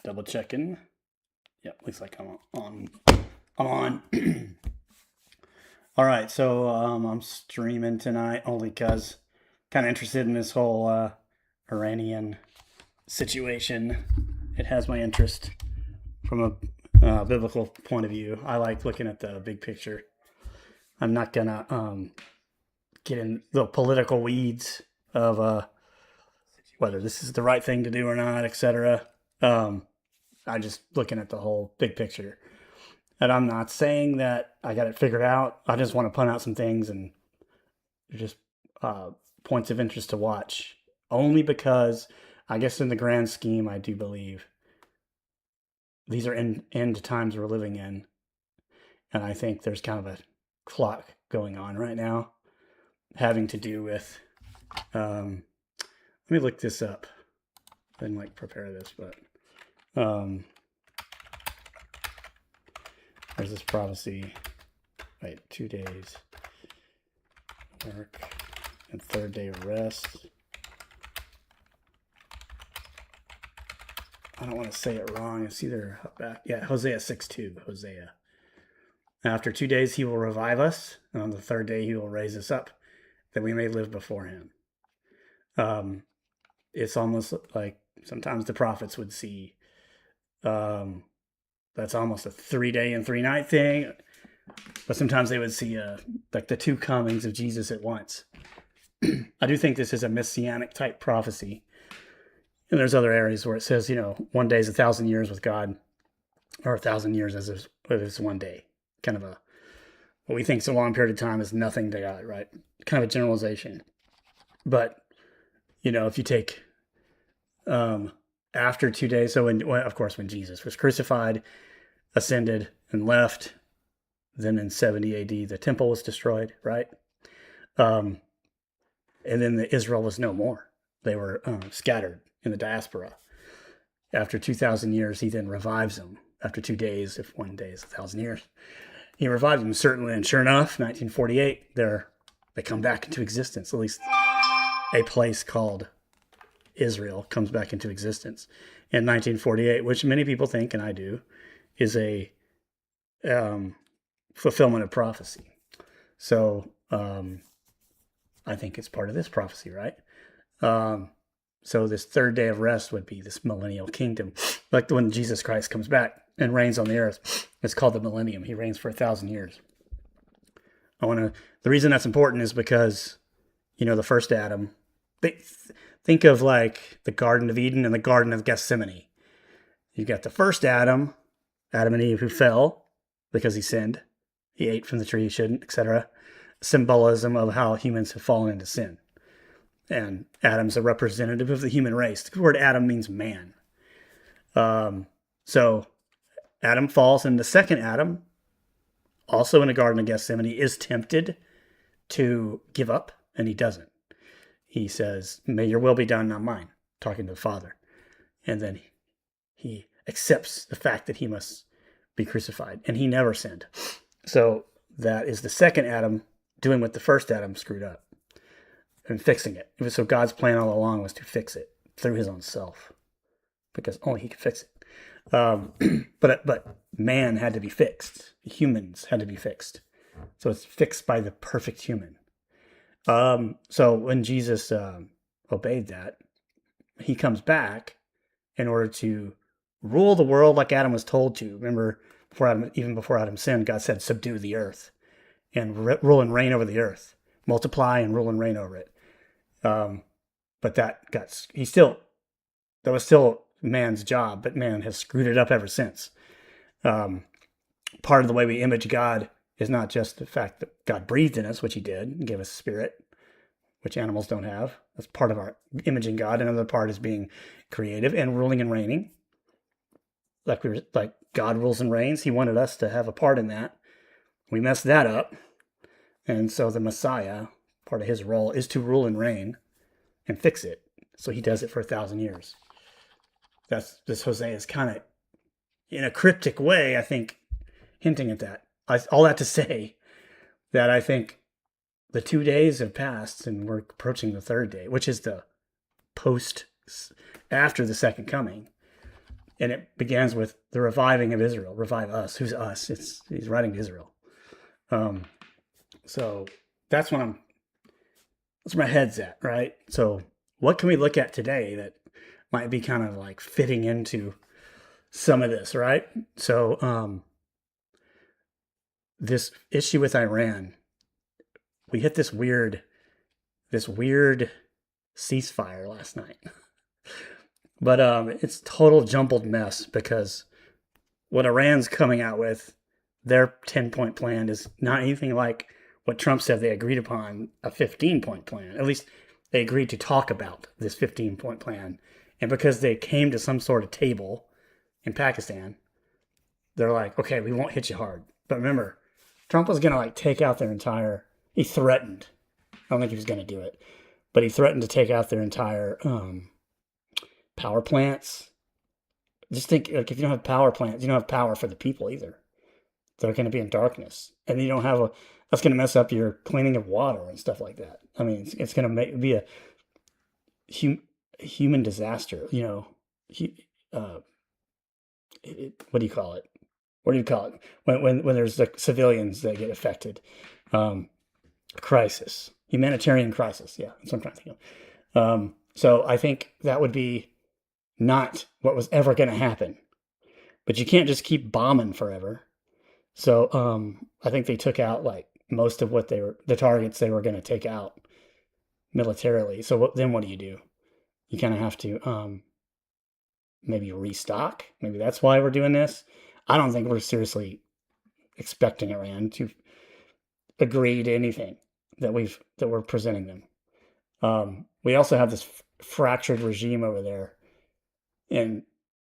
Double checking. Yep, looks like I'm on. I'm on. All right, so I'm streaming tonight only because kind of interested in this whole Iranian situation. It has my interest from a biblical point of view. I like looking at the big picture. I'm not gonna get in the political weeds of whether this is the right thing to do or not, etc. I'm just looking at the whole big picture. And I'm not saying that I got it figured out. I just want to point out some things and just points of interest to watch. Only because I guess in the grand scheme, I do believe these are end times we're living in. And I think there's kind of a clock going on right now having to do with, let me look this up. I didn't prepare this, but there's this prophecy. Wait, 2 days work and third day of rest. I don't want to say it wrong. It's either back. Yeah, Hosea 6:2. Hosea. After 2 days he will revive us, and on the third day he will raise us up, that we may live before him. It's almost like sometimes the prophets would see that's almost a 3-day and 3-night thing, but sometimes they would see like the two comings of Jesus at once. I do think this is a messianic type prophecy. And there's other areas where it says, 1 day is 1,000 years with God, or 1,000 years as if it's 1 day. Kind of what we think is a long period of time is nothing to God, right? Kind of a generalization. But, if you take after 2 days, so of course, when Jesus was crucified, ascended, and left, then in 70 AD, the temple was destroyed, right? And then Israel was no more. They were scattered in the diaspora. After 2,000 years, he then revives them. After 2 days, if 1 day is 1,000 years, he revived them, certainly. And sure enough, 1948, they come back into existence. At least a place called Israel comes back into existence in 1948, which many people think, and I do, is a fulfillment of prophecy. So I think it's part of this prophecy, right? So this third day of rest would be this millennial kingdom, like when Jesus Christ comes back and reigns on the earth. It's called the millennium. He reigns for 1,000 years. The reason that's important is because, the first Adam, think of like the Garden of Eden and the Garden of Gethsemane. You got the first Adam and Eve, who fell because he sinned. He ate from the tree he shouldn't, etc. Symbolism of how humans have fallen into sin. And Adam's a representative of the human race. The word Adam means man. So Adam falls, and the second Adam, also in the Garden of Gethsemane, is tempted to give up, and he doesn't. He says, "May your will be done, not mine," talking to the Father. And then he accepts the fact that he must be crucified, and he never sinned. So that is the second Adam doing what the first Adam screwed up and fixing it. So God's plan all along was to fix it through his own self, because only he could fix it. But man had to be fixed. Humans had to be fixed. So it's fixed by the perfect human. So when Jesus obeyed that, he comes back in order to rule the world like Adam was told to. Remember, even before Adam sinned, God said, "Subdue the earth and rule and reign over the earth, multiply and rule and reign over it." But that was still man's job, but man has screwed it up ever since. Part of the way we image God is not just the fact that God breathed in us, which he did, and gave us a spirit, which animals don't have. That's part of our imaging God. Another part is being creative and ruling and reigning. Like God rules and reigns. He wanted us to have a part in that. We messed that up. And so the Messiah, part of his role is to rule and reign and fix it. So he does it for 1,000 years. This Hosea is kind of, in a cryptic way, I think, hinting at that. All that to say that I think the 2 days have passed and we're approaching the third day, which is the after the second coming. And it begins with the reviving of Israel. Revive us. Who's us? He's writing to Israel. So that's what that's where my head's at, right? So what can we look at today that might be kind of like fitting into some of this, right? So this issue with Iran, we hit this weird ceasefire last night. But it's total jumbled mess because what Iran's coming out with, their 10-point plan is not anything like what Trump said they agreed upon, a 15-point plan. At least they agreed to talk about this 15-point plan. And because they came to some sort of table in Pakistan, they're like, okay, we won't hit you hard. But remember, Trump was going to like take out their entire, he threatened. I don't think he was going to do it, but he threatened to take out their entire power plants. Just think, like, if you don't have power plants, you don't have power for the people either. They're going to be in darkness, and you don't have that's going to mess up your cleaning of water and stuff like that. I mean, it's going to be a human disaster. You know, what do you call it? What do you call it when there's like civilians that get affected? Crisis, humanitarian crisis. Yeah, that's what I'm trying to think of. So I think that would be not what was ever going to happen, but you can't just keep bombing forever. So I think they took out like most of what the targets they were going to take out militarily. So then what do? You kind of have to maybe restock. Maybe that's why we're doing this. I don't think we're seriously expecting Iran to agree to anything that we're presenting them. We also have this fractured regime over there, and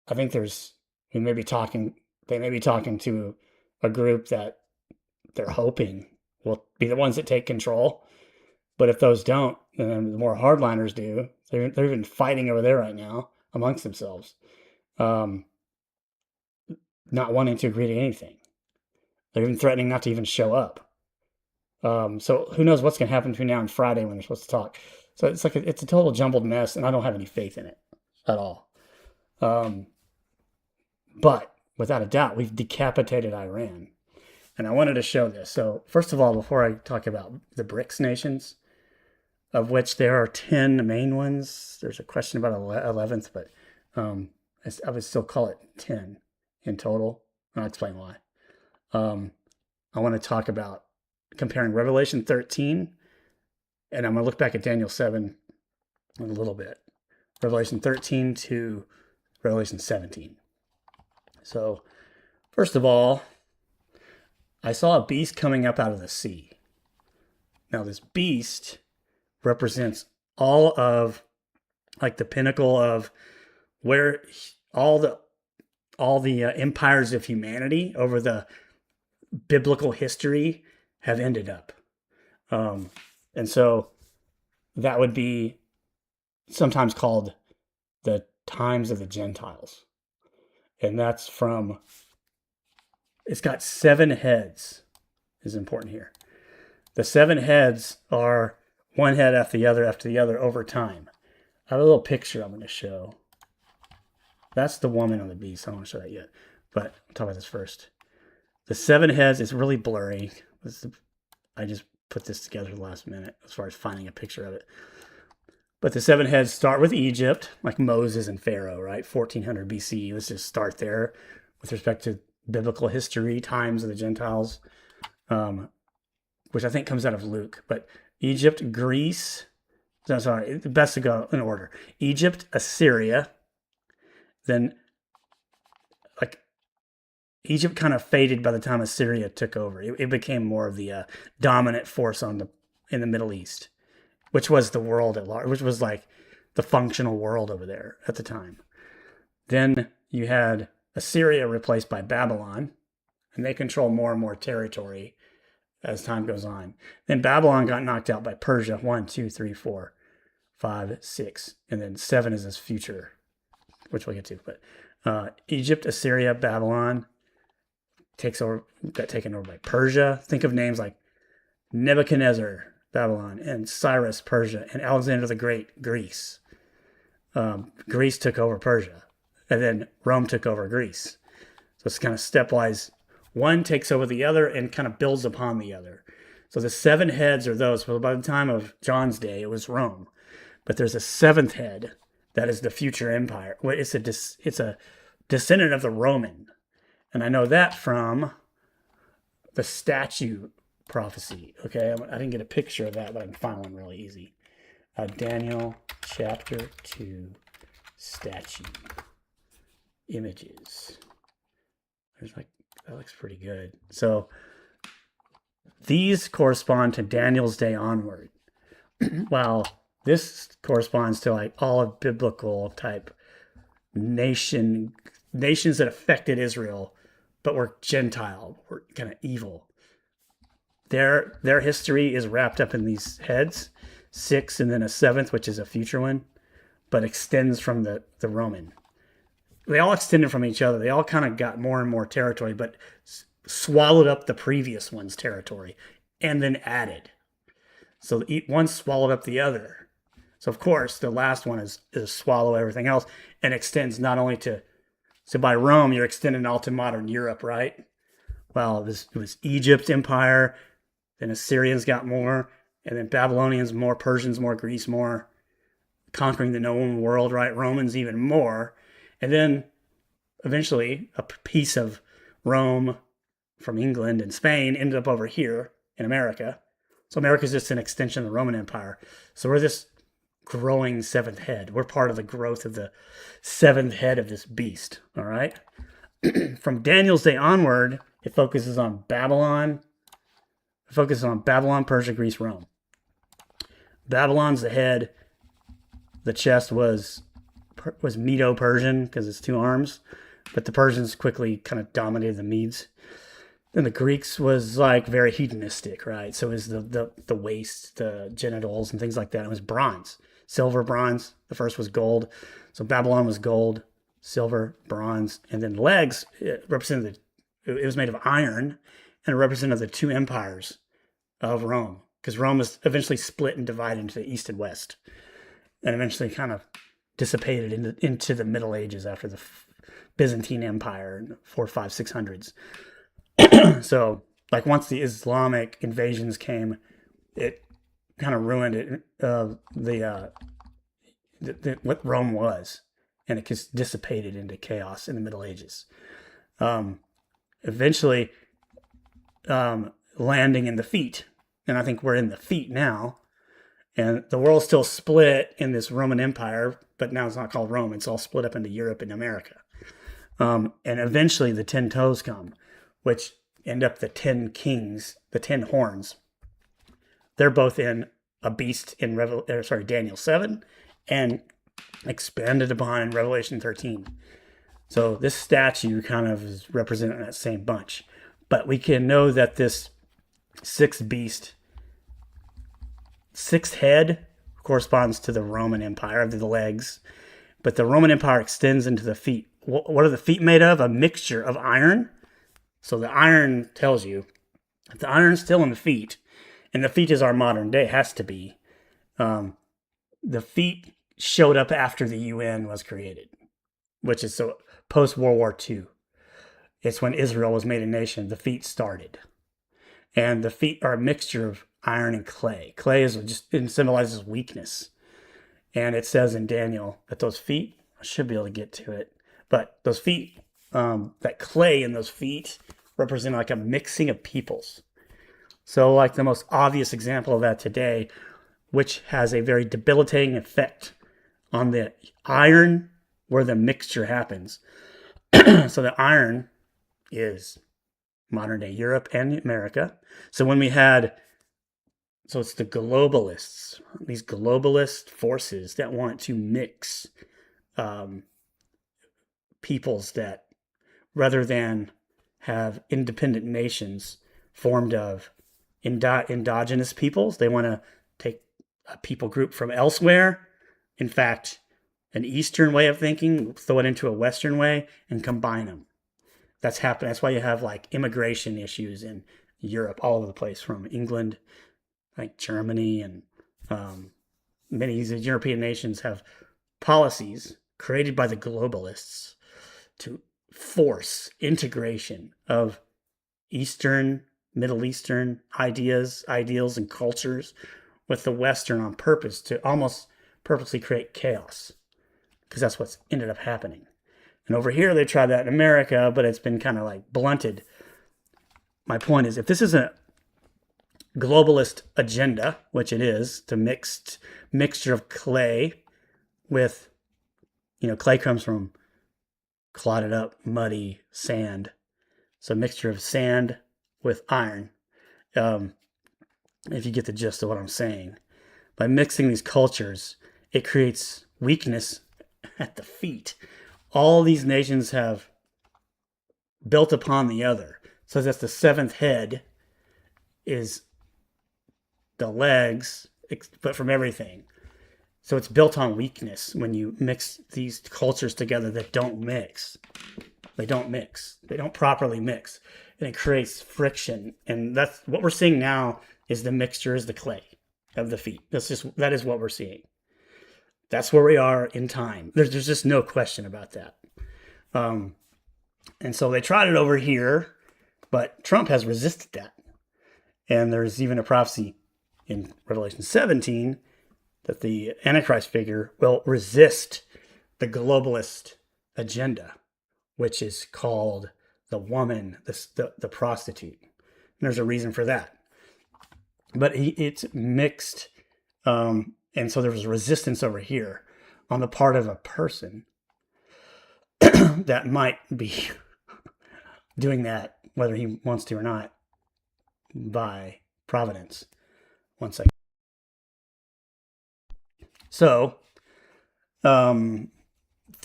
I think they may be talking to a group that they're hoping will be the ones that take control. But if those don't, then the more hardliners do. They're even fighting over there right now amongst themselves, not wanting to agree to anything. They're even threatening not to even show up. So who knows what's going to happen between now and Friday when they're supposed to talk. So it's like it's a total jumbled mess, and I don't have any faith in it at all. But without a doubt, we've decapitated Iran. And I wanted to show this. So first of all, before I talk about the BRICS nations, of which there are 10 main ones, there's a question about 11th, but I would still call it 10 in total. I'll explain why. I want to talk about comparing Revelation 13, and I'm going to look back at Daniel 7 in a little bit. Revelation 13 to Revelation 17. So, first of all, I saw a beast coming up out of the sea. Now, this beast represents all of, like, the pinnacle of where all the empires of humanity over the biblical history have ended up. And so that would be sometimes called the times of the Gentiles. And that's it's got 7 heads, is important here. The 7 heads are one head after the other over time. I have a little picture I'm going to show. That's the woman on the beast. I don't want to show that yet, but I'll talk about this first. The 7 heads is really blurry. I just put this together the last minute as far as finding a picture of it. But the 7 heads start with Egypt, like Moses and Pharaoh, right? 1400 BC. Let's just start there with respect to biblical history, times of the Gentiles, which I think comes out of Luke. But Egypt, Greece, best to go in order. Egypt, Assyria, then like Egypt kind of faded by the time Assyria took over. It became more of the dominant force in the Middle East, which was the world at large, which was like the functional world over there at the time. Then you had Assyria replaced by Babylon, and they control more and more territory as time goes on. Then Babylon got knocked out by Persia, 1, 2, 3, 4, 5, 6, and then 7 is this future, which we'll get to. But Egypt, Assyria, Babylon got taken over by Persia. Think of names like Nebuchadnezzar, Babylon, and Cyrus, Persia, and Alexander the Great, Greece. Greece took over Persia. and then Rome took over Greece. So it's kind of stepwise. One takes over the other and kind of builds upon the other. So the 7 heads are those. Well, by the time of John's day, it was Rome. But there's a 7th head that is the future empire. It's a descendant of the Roman. And I know that from the statue prophecy. Okay, I didn't get a picture of that, but I can find one really easy. Daniel chapter 2 statue images. There's like, that looks pretty good. So these correspond to Daniel's day onward. While this corresponds to like all of biblical type nations that affected Israel, but were Gentile, were kind of evil. Their history is wrapped up in these heads, 6 and then a 7th, which is a future one, but extends from the Roman. They all extended from each other. They all kind of got more and more territory, but swallowed up the previous one's territory and then added. So one swallowed up the other. So of course, the last one is swallow everything else and extends not only to, so by Rome, you're extending all to modern Europe, right? Well, it was Egypt's empire, then Assyrians got more, and then Babylonians more, Persians more, Greece more, conquering the known world, right? Romans even more. And then eventually a piece of Rome from England and Spain ended up over here in America. So America is just an extension of the Roman Empire. So we're this growing 7th head. We're part of the growth of the 7th head of this beast, all right? From Daniel's day onward, it focuses on Babylon. It focuses on Babylon, Persia, Greece, Rome. Babylon's the head. The chest was Medo-Persian because it's 2 arms, but the Persians quickly kind of dominated the Medes. Then the Greeks was like very hedonistic, right? So it was the waist, the genitals, and things like that. It was bronze, silver, bronze. The first was gold. So Babylon was gold, silver, bronze, and then legs it was made of iron, and it represented the 2 empires of Rome, because Rome was eventually split and divided into the East and West, and eventually kind of dissipated into the Middle Ages after the Byzantine Empire in 400s, 500s, 600s. So, like once the Islamic invasions came, it kind of ruined it, what Rome was, and it just dissipated into chaos in the Middle Ages. Eventually, landing in the feet, and I think we're in the feet now. And the world's still split in this Roman Empire, but now it's not called Rome. It's all split up into Europe and America. And eventually the 10 toes come, which end up the 10 kings, the 10 horns. They're both in a beast in Daniel 7 and expanded upon in Revelation 13. So this statue kind of is representing that same bunch. But we can know that this 6th beast, 6th head, corresponds to the Roman Empire, the legs. But the Roman Empire extends into the feet. What are the feet made of? A mixture of iron. So the iron tells you, if the iron's still in the feet, and the feet is our modern day, has to be, the feet showed up after the UN was created, which is so post-World War II. It's when Israel was made a nation, the feet started. And the feet are a mixture of iron and clay. Clay it symbolizes weakness. And it says in Daniel that those feet, I should be able to get to it, but those feet, that clay in those feet represent like a mixing of peoples. So like the most obvious example of that today, which has a very debilitating effect on the iron where the mixture happens. So the iron is modern day Europe and America. So when we had, so it's the globalists, these globalist forces that want to mix peoples that, rather than have independent nations formed of endogenous peoples, they want to take a people group from elsewhere. In fact, an Eastern way of thinking, throw it into a Western way and combine them. That's happened. That's why you have like immigration issues in Europe, all over the place, from England, like Germany, and many of these European nations have policies created by the globalists to force integration of Middle Eastern ideas, ideals, and cultures with the Western on purpose to almost purposely create chaos, because that's what's ended up happening. And over here, they tried that in America, but it's been kind of like blunted. My point is, if this is a globalist agenda, which it is, to mixture of clay with, clay comes from clotted up, muddy sand. So a mixture of sand with iron. If you get the gist of what I'm saying. By mixing these cultures, it creates weakness at the feet. All these nations have built upon the other. So that's the seventh head is the legs, but from everything. So it's built on weakness when you mix these cultures together that don't mix. They don't mix. They don't properly mix. And it creates friction. And that's what we're seeing now is the mixture is the clay of the feet. That is what we're seeing. That's where we are in time. There's just no question about that. And so they tried it over here, but Trump has resisted that. And there's even a prophecy in Revelation 17 that the Antichrist figure will resist the globalist agenda, which is called the woman, the prostitute. And there's a reason for that. But it's mixed, and so there was resistance over here on the part of a person that might be doing that, whether he wants to or not, by providence. One second. So, I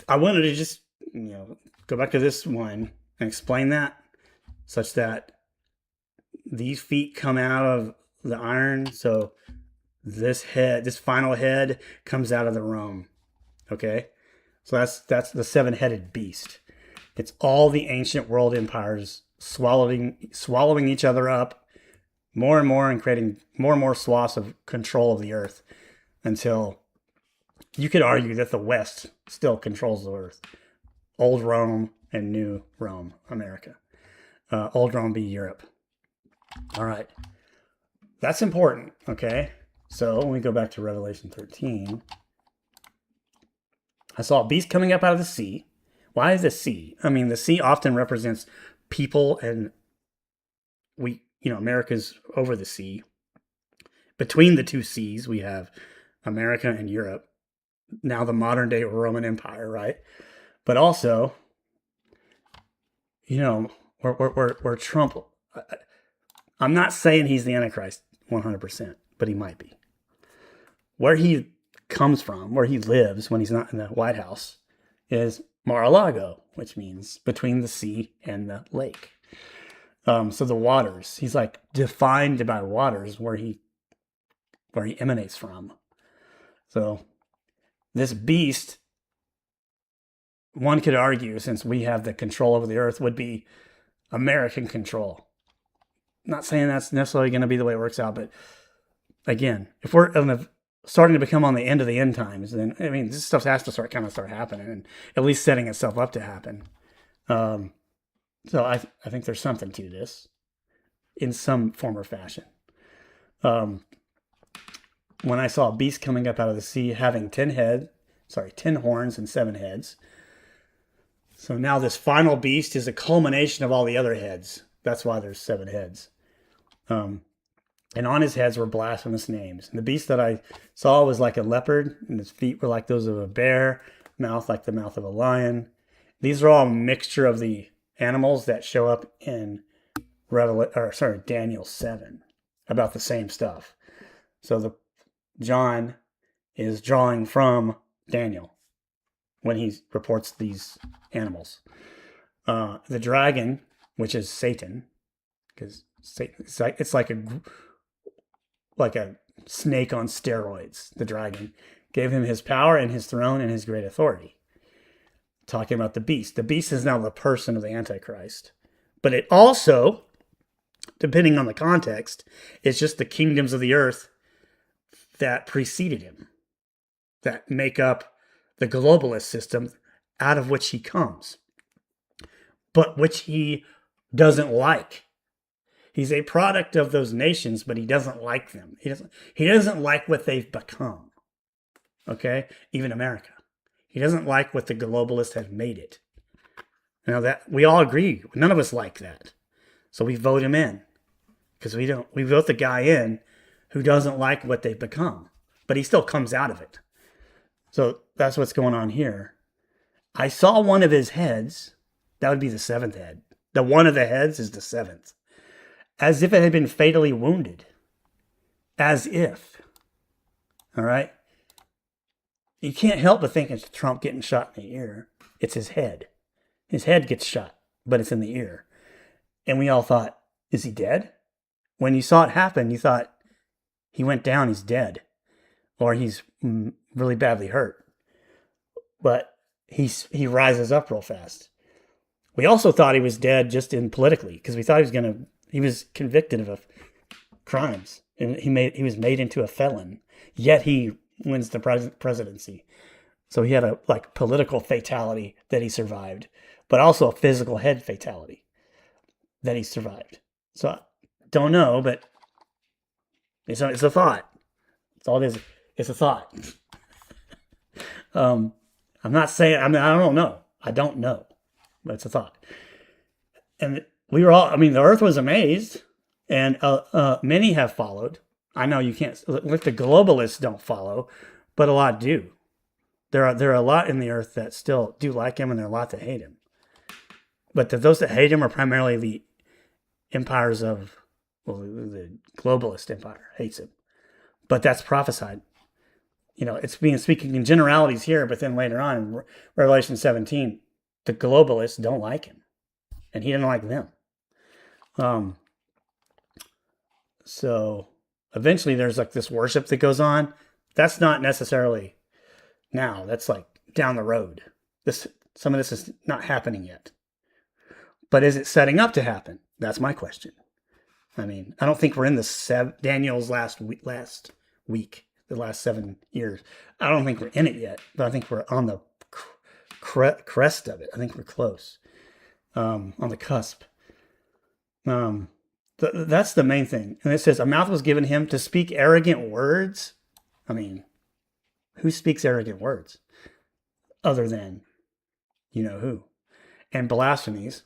wanted to just, go back to this one and explain that, such that these feet come out of the iron. So this final head comes out of the Rome. Okay. So that's the seven-headed beast. It's all the ancient world empires swallowing each other up more and more and creating more and more swaths of control of the earth until you could argue that the West still controls the earth. Old Rome and New Rome, America. Old Rome be Europe. All right. That's important, okay? So when we go back to Revelation 13, I saw a beast coming up out of the sea. Why the sea? I mean, the sea often represents people, and America's over the sea. Between the two seas, we have America and Europe. Now the modern day Roman Empire, right? But also, where Trump, I'm not saying he's the Antichrist 100%, but he might be. Where he comes from, where he lives when he's not in the White House, is Mar-a-Lago, which means between the sea and the lake. So the waters, he's like defined by waters where he emanates from. So this beast, one could argue, since we have the control over the earth, would be American control. Not saying that's necessarily going to be the way it works out, but again, if we're starting to become on the end of the end times, then this stuff has to start happening, and at least setting itself up to happen. So I think there's something to this, in some form or fashion. When I saw a beast coming up out of the sea, having 10 horns and 7 heads. So now this final beast is a culmination of all the other heads. That's why there's 7 heads. And on his heads were blasphemous names. And the beast that I saw was like a leopard, and his feet were like those of a bear, mouth like the mouth of a lion. These are all a mixture of the animals that show up in Daniel 7 about the same stuff. So John is drawing from Daniel when he reports these animals. The dragon, which is Satan, because it's like a snake on steroids. The dragon gave him his power and his throne and his great authority. Talking about the beast. The beast is now the person of the Antichrist. But it also, depending on the context, is just the kingdoms of the earth that preceded him, that make up the globalist system out of which he comes. but which he doesn't like. He's a product of those nations, but he doesn't like them. He doesn't like what they've become. Okay? Even America. He doesn't like what the globalists have made it. Now that we all agree, none of us like that. So we vote him in. Because we vote the guy in who doesn't like what they've become. But he still comes out of it. So that's what's going on here. I saw one of his heads. That would be the seventh head. The one of the heads is the seventh. As if it had been fatally wounded. As if. All right? You can't help but think it's Trump getting shot in the ear. It's his head. His head gets shot, but it's in the ear. And we all thought, is he dead? When you saw it happen, you thought, he went down, he's dead. Or he's really badly hurt. But he rises up real fast. We also thought he was dead just in politically, because we thought he was convicted of crimes. And he was made into a felon. Yet he wins the presidency. So he had a political fatality that he survived, but also a physical head fatality that he survived. So I don't know, but it's a thought. That's all it is. It's a thought. I'm not saying, I don't know. I don't know, but it's a thought. And we were all, the earth was amazed, and many have followed. I know you can't, like the globalists don't follow, but a lot do. There are a lot in the earth that still do like him, and there are a lot that hate him. But those that hate him are primarily the empires of, the globalist empire hates him. But that's prophesied. It's being speaking in generalities here, but then later on in Revelation 17, the globalists don't like him, and he didn't like them. So eventually there's this worship that goes on. That's not necessarily now. That's down the road. Some of this is not happening yet. But is it setting up to happen? That's my question. I don't think we're in Daniel's last week, the last 7 years. I don't think we're in it yet, but I think we're on the crest of it. I think we're close, on the cusp. That's the main thing. And it says, a mouth was given him to speak arrogant words. Who speaks arrogant words? Other than, who. And blasphemies.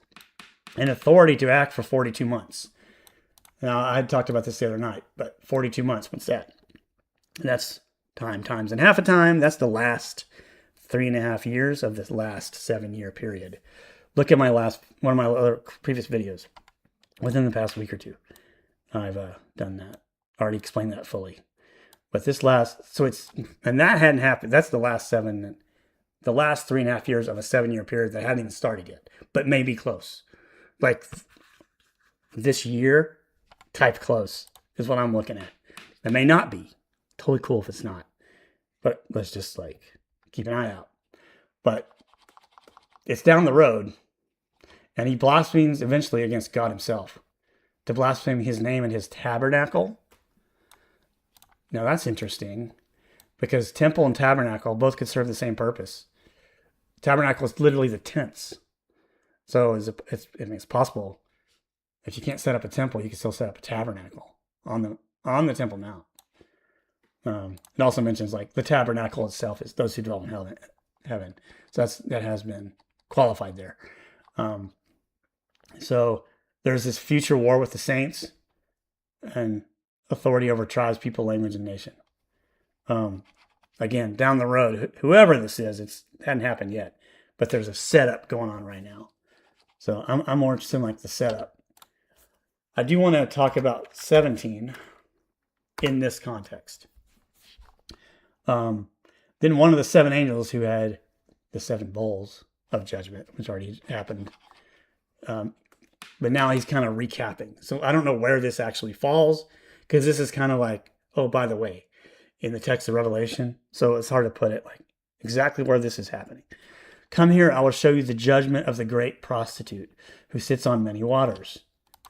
And authority to act for 42 months. Now, I talked about this the other night, but 42 months, what's that? And that's times and half a time. That's the last 3.5 years of this last 7-year period. Look at one of my other previous videos. Within the past week or two, I've done that. Already explained that fully. But and that hadn't happened. That's the last 3.5 years of a 7-year period that hadn't even started yet, but maybe close. This year, type close is what I'm looking at. It may not be. Totally cool if it's not. But let's just keep an eye out. But it's down the road. And he blasphemes eventually against God himself. To blaspheme his name and his tabernacle. Now that's interesting. Because temple and tabernacle both could serve the same purpose. Tabernacle is literally the tents. So it's possible. If you can't set up a temple, you can still set up a tabernacle on the Temple Mount. It also mentions the tabernacle itself is those who dwell in heaven. So that has been qualified there. So there's this future war with the saints and authority over tribes, people, language, and nation. Again, down the road, whoever this is, it hadn't happened yet, but there's a setup going on right now. So I'm more interested in the setup. I do want to talk about 17 in this context. Then one of the 7 angels who had the 7 bowls of judgment, which already happened, but now he's kind of recapping. So I don't know where this actually falls, because this is kind of oh, by the way, in the text of Revelation. So it's hard to put it exactly where this is happening. Come here, I will show you the judgment of the great prostitute who sits on many waters.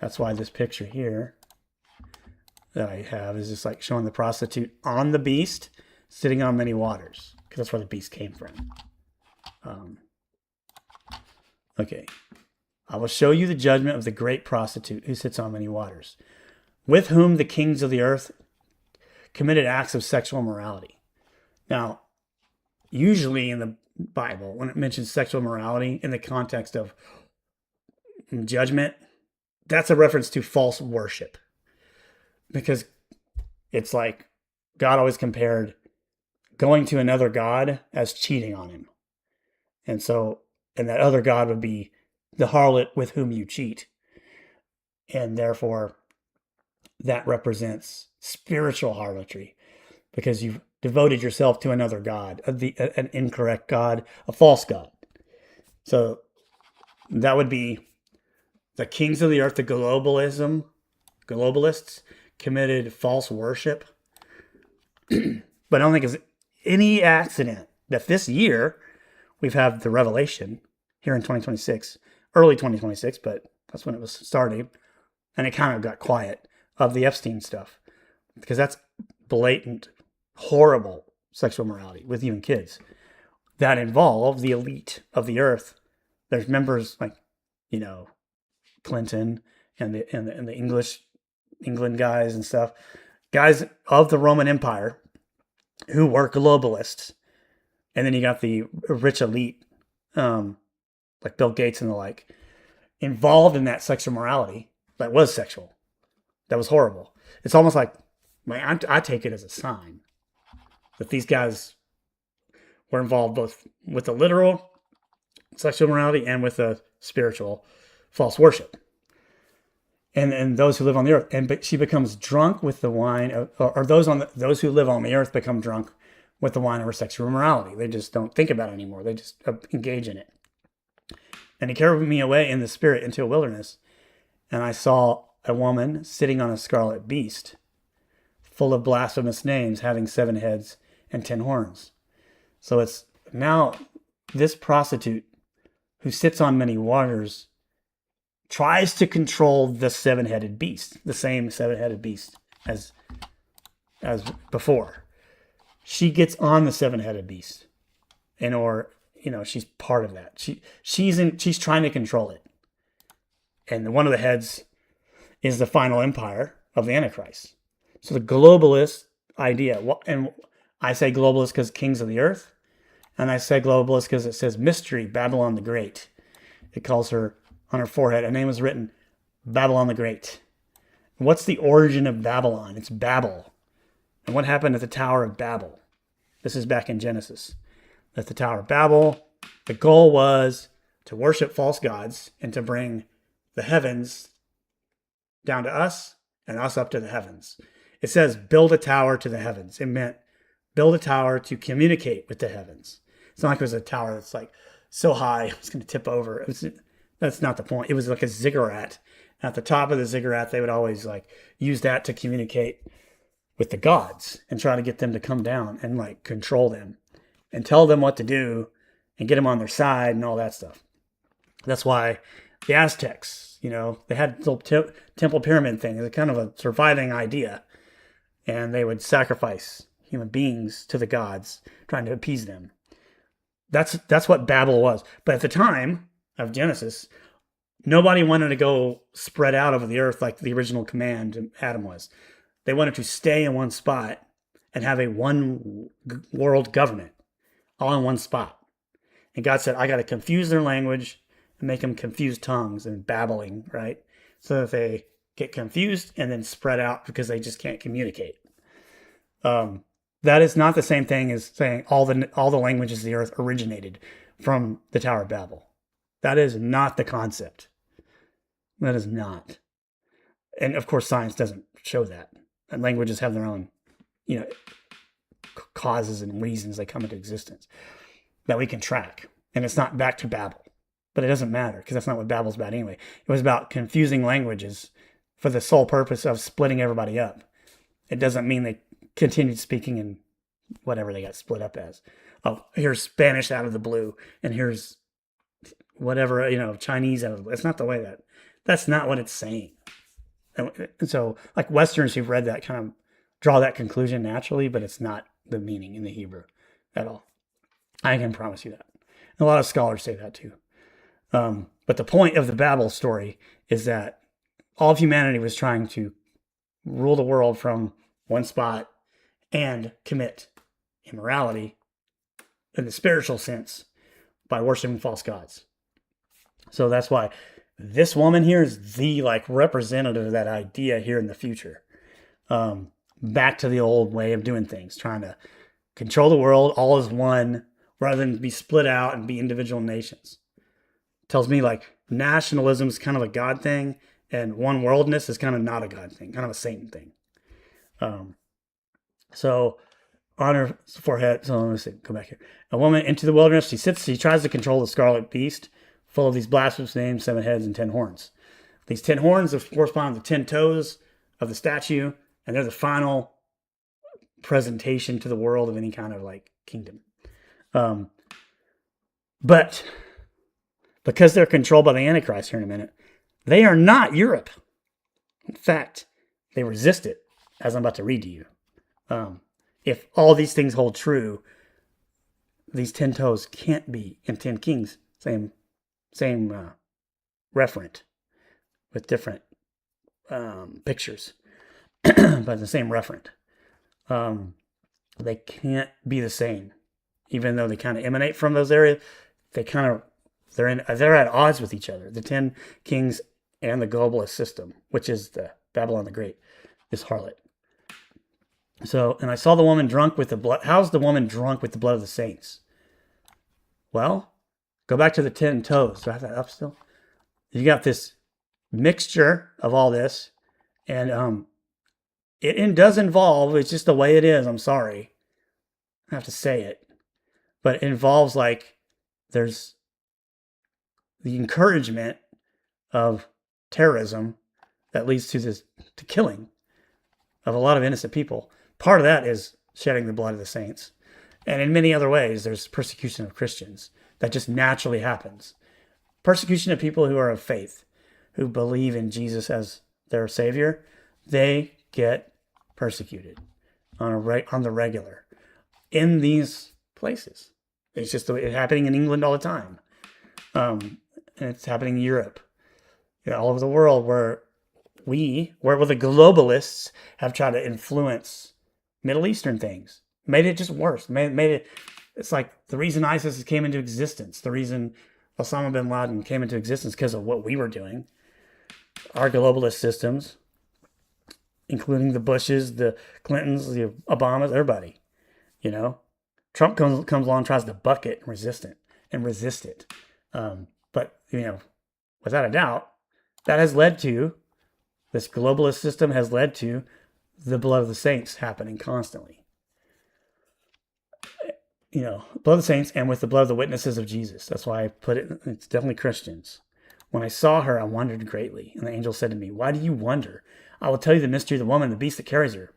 That's why this picture here that I have is just showing the prostitute on the beast sitting on many waters, because that's where the beast came from. Okay. I will show you the judgment of the great prostitute who sits on many waters, with whom the kings of the earth committed acts of sexual immorality. Now, usually in the Bible, when it mentions sexual immorality in the context of judgment, that's a reference to false worship. Because it's like God always compared going to another God as cheating on him. And that other God would be the harlot with whom you cheat. And therefore, that represents spiritual harlotry because you've devoted yourself to another God, an incorrect God, a false God. So that would be the kings of the earth, the globalists committed false worship. But I don't think it's any accident that this year we've had the revelation here in 2026, early 2026, but that's when it was starting. And it kind of got quiet of the Epstein stuff because that's blatant, horrible sexual morality with even kids that involve the elite of the earth. There's members like, Clinton and the England guys and stuff, guys of the Roman Empire who were globalists. And then you got the rich elite, like Bill Gates and the like, involved in that sexual morality that was sexual. That was horrible. It's almost like, I take it as a sign that these guys were involved both with the literal sexual morality and with the spiritual false worship. And those who live on the earth, but she becomes drunk with the wine, or those who live on the earth become drunk with the wine of her sexual immorality. They just don't think about it anymore. They just engage in it. And he carried me away in the spirit into a wilderness, and I saw a woman sitting on a scarlet beast, full of blasphemous names, having 7 heads and 10 horns. So it's now this prostitute who sits on many waters tries to control the 7-headed beast, the same 7-headed beast as before. She gets on the 7-headed beast, she's part of that. She's trying to control it, and one of the heads is the final empire of the Antichrist. So the globalist idea, and I say globalist because kings of the earth, and I say globalist because it says mystery, Babylon the Great. It calls her on her forehead. A name is written, Babylon the Great. And what's the origin of Babylon? It's Babel. And what happened at the Tower of Babel? This is back in Genesis. At the Tower of Babel, the goal was to worship false gods and to bring the heavens down to us and us up to the heavens. It says build a tower to the heavens. It meant build a tower to communicate with the heavens. It's not like it was a tower that's like so high it's going to tip over. That's not the point. It was like a ziggurat. At the top of the ziggurat, they would always like use that to communicate with the gods and try to get them to come down and like control them and tell them what to do and get them on their side and all that stuff. That's why the Aztecs, they had little temple pyramid things. It's kind of a surviving idea. And they would sacrifice human beings to the gods, trying to appease them. That's what Babel was. But at the time of Genesis, nobody wanted to go spread out over the earth like the original command Adam was. They wanted to stay in one spot and have a one world government all in one spot. And God said, I got to confuse their language and make them confuse tongues and babbling, right? So that they get confused and then spread out because they just can't communicate. That is not the same thing as saying all the languages of the earth originated from the Tower of Babel. That is not the concept. That is not. And of course, science doesn't show that. And languages have their own, causes and reasons they come into existence that we can track. And it's not back to Babel. But it doesn't matter because that's not what Babel's about anyway. It was about confusing languages for the sole purpose of splitting everybody up. It doesn't mean they continued speaking in whatever they got split up as. Oh, here's Spanish out of the blue, and here's whatever, Chinese out of the blue. It's not the way that's not what it's saying. And so, like Westerns who've read that kind of draw that conclusion naturally, but it's not the meaning in the Hebrew at all. I can promise you that. And a lot of scholars say that too. But the point of the Babel story is that all of humanity was trying to rule the world from one spot and commit immorality in the spiritual sense by worshiping false gods. So that's why this woman here is the representative of that idea here in the future. Back to the old way of doing things, trying to control the world all as one rather than be split out and be individual nations. Tells me nationalism is kind of a God thing and one worldness is kind of not a God thing, kind of a Satan thing. So on her forehead, so let me see, go back here. A woman into the wilderness, she tries to control the scarlet beast, full of these blasphemous names, 7 heads and 10 horns. These 10 horns correspond to the 10 toes of the statue, and they're the final presentation to the world of any kind of kingdom. But because they're controlled by the Antichrist here in a minute, they are not Europe. In fact, they resist it, as I'm about to read to you. If all these things hold true, these 10 toes can't be in 10 kings, same referent with different pictures, but the same referent. They can't be the same, even though they kind of emanate from those areas. They're at odds with each other. The 10 kings and the globalist system, which is the Babylon the Great, this harlot. So, and I saw the woman drunk with the blood. How's the woman drunk with the blood of the saints? Well, go back to the 10 toes. Do I have that up still? You got this mixture of all this, and it does involve, it's just the way it is, I'm sorry. I have to say it. But it involves there's the encouragement of terrorism that leads to killing of a lot of innocent people. Part of that is shedding the blood of the saints. And in many other ways, there's persecution of Christians that just naturally happens. Persecution of people who are of faith, who believe in Jesus as their Savior, they get persecuted on the regular in these places. It's just it's happening in England all the time. And it's happening in Europe, all over the world where the globalists have tried to influence Middle Eastern things. Made it just worse. It's like the reason ISIS came into existence, the reason Osama bin Laden came into existence because of what we were doing. Our globalist systems, including the Bushes, the Clintons, the Obamas, everybody. Trump comes along, tries to buck it and resist it. But without a doubt, that has led to, this globalist system has led to the blood of the saints happening constantly. Blood of the saints and with the blood of the witnesses of Jesus. That's why I put it, it's definitely Christians. When I saw her, I wondered greatly. And the angel said to me, "Why do you wonder? I will tell you the mystery of the woman, the beast that carries her,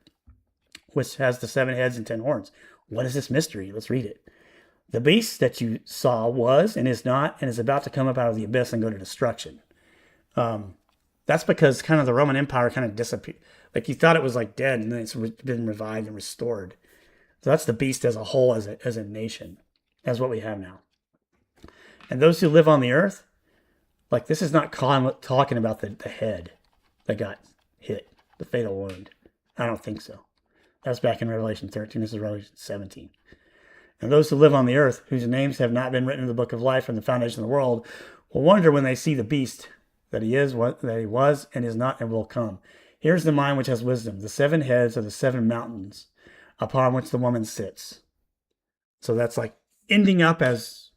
which has the 7 heads and 10 horns. What is this mystery?" Let's read it. "The beast that you saw was and is not and is about to come up out of the abyss and go to destruction." That's because kind of the Roman Empire kind of disappeared. You thought it was dead, and then it's been revived and restored. So that's the beast as a whole, as a nation. That's what we have now. And those who live on the earth, this is not talking about the head that got hit, the fatal wound. I don't think so. That's back in Revelation 13. This is Revelation 17. "And those who live on the earth, whose names have not been written in the book of life from the foundation of the world, will wonder when they see the beast that he is, that he was, and is not, and will come. Here's the mind which has wisdom. The 7 heads are the 7 mountains upon which the woman sits." So that's ending up as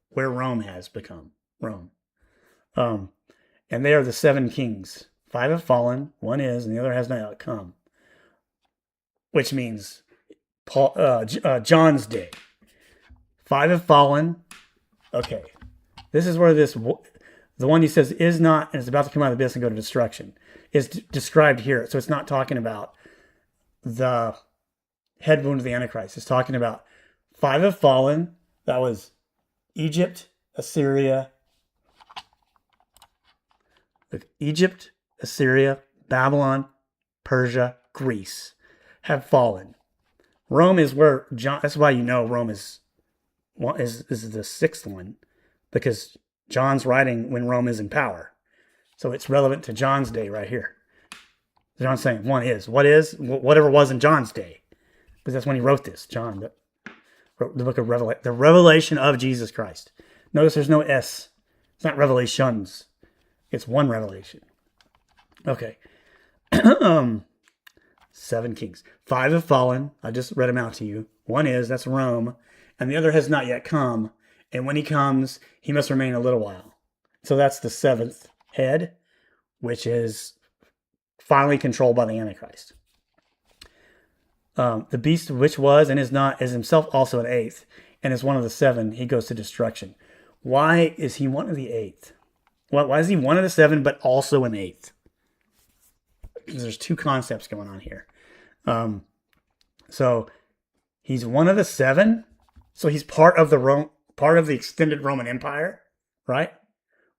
where Rome has become. Rome. And they are the 7 kings. 5 have fallen, 1 is, and the other has not yet come. Which means John's day. 5 have fallen. Okay. This is where the one he says is not and is about to come out of the abyss and go to destruction is described here. So it's not talking about the head wound of the Antichrist. It's talking about 5 have fallen. That was Egypt, Assyria, Babylon, Persia, Greece have fallen. Rome is where John. That's why Rome is the 6th one, because John's writing when Rome is in power. So it's relevant to John's day right here. John's saying one is. What is? Whatever was in John's day. Because that's when he wrote this. John wrote the book of Revelation. The revelation of Jesus Christ. Notice there's no S. It's not revelations. It's one revelation. Okay. 7 kings. 5 have fallen. I just read them out to you. One is, that's Rome. And the other has not yet come. And when he comes, he must remain a little while. So that's the 7th head, which is finally controlled by the Antichrist. The beast which was and is not is himself also an 8th, and is one of the 7. He goes to destruction. Why is he one of the 8th? Why is he one of the 7, but also an 8th? Because there's 2 concepts going on here. So he's one of the 7. So he's part of the extended Roman Empire, right?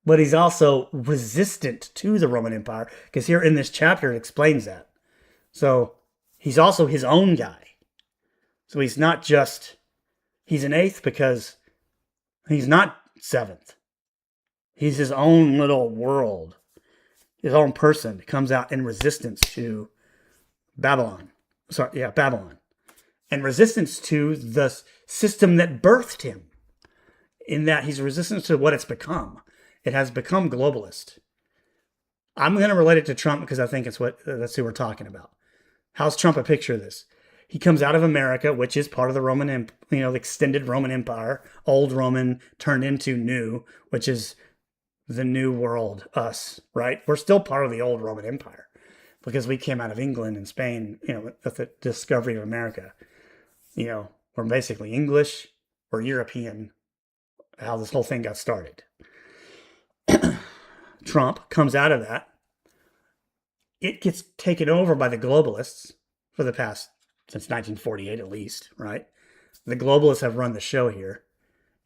But he's also resistant to the Roman Empire, because here in this chapter it explains that. So he's also his own guy. So he's not just, he's an 8th because he's not 7th. He's his own little world, his own person that comes out in resistance to Babylon. Babylon. And resistance to the system that birthed him, in that he's resistant to what it's become. It has become globalist. I'm going to relate it to Trump because I think that's who we're talking about. How's Trump a picture of this? He comes out of America, which is part of the Roman, the extended Roman Empire, old Roman turned into new, which is the new world, us, right? We're still part of the old Roman Empire because we came out of England and Spain, with the discovery of America. We're basically English, we're European, how this whole thing got started. Trump comes out of that. It gets taken over by the globalists for the past, since 1948 at least, right? The globalists have run the show here.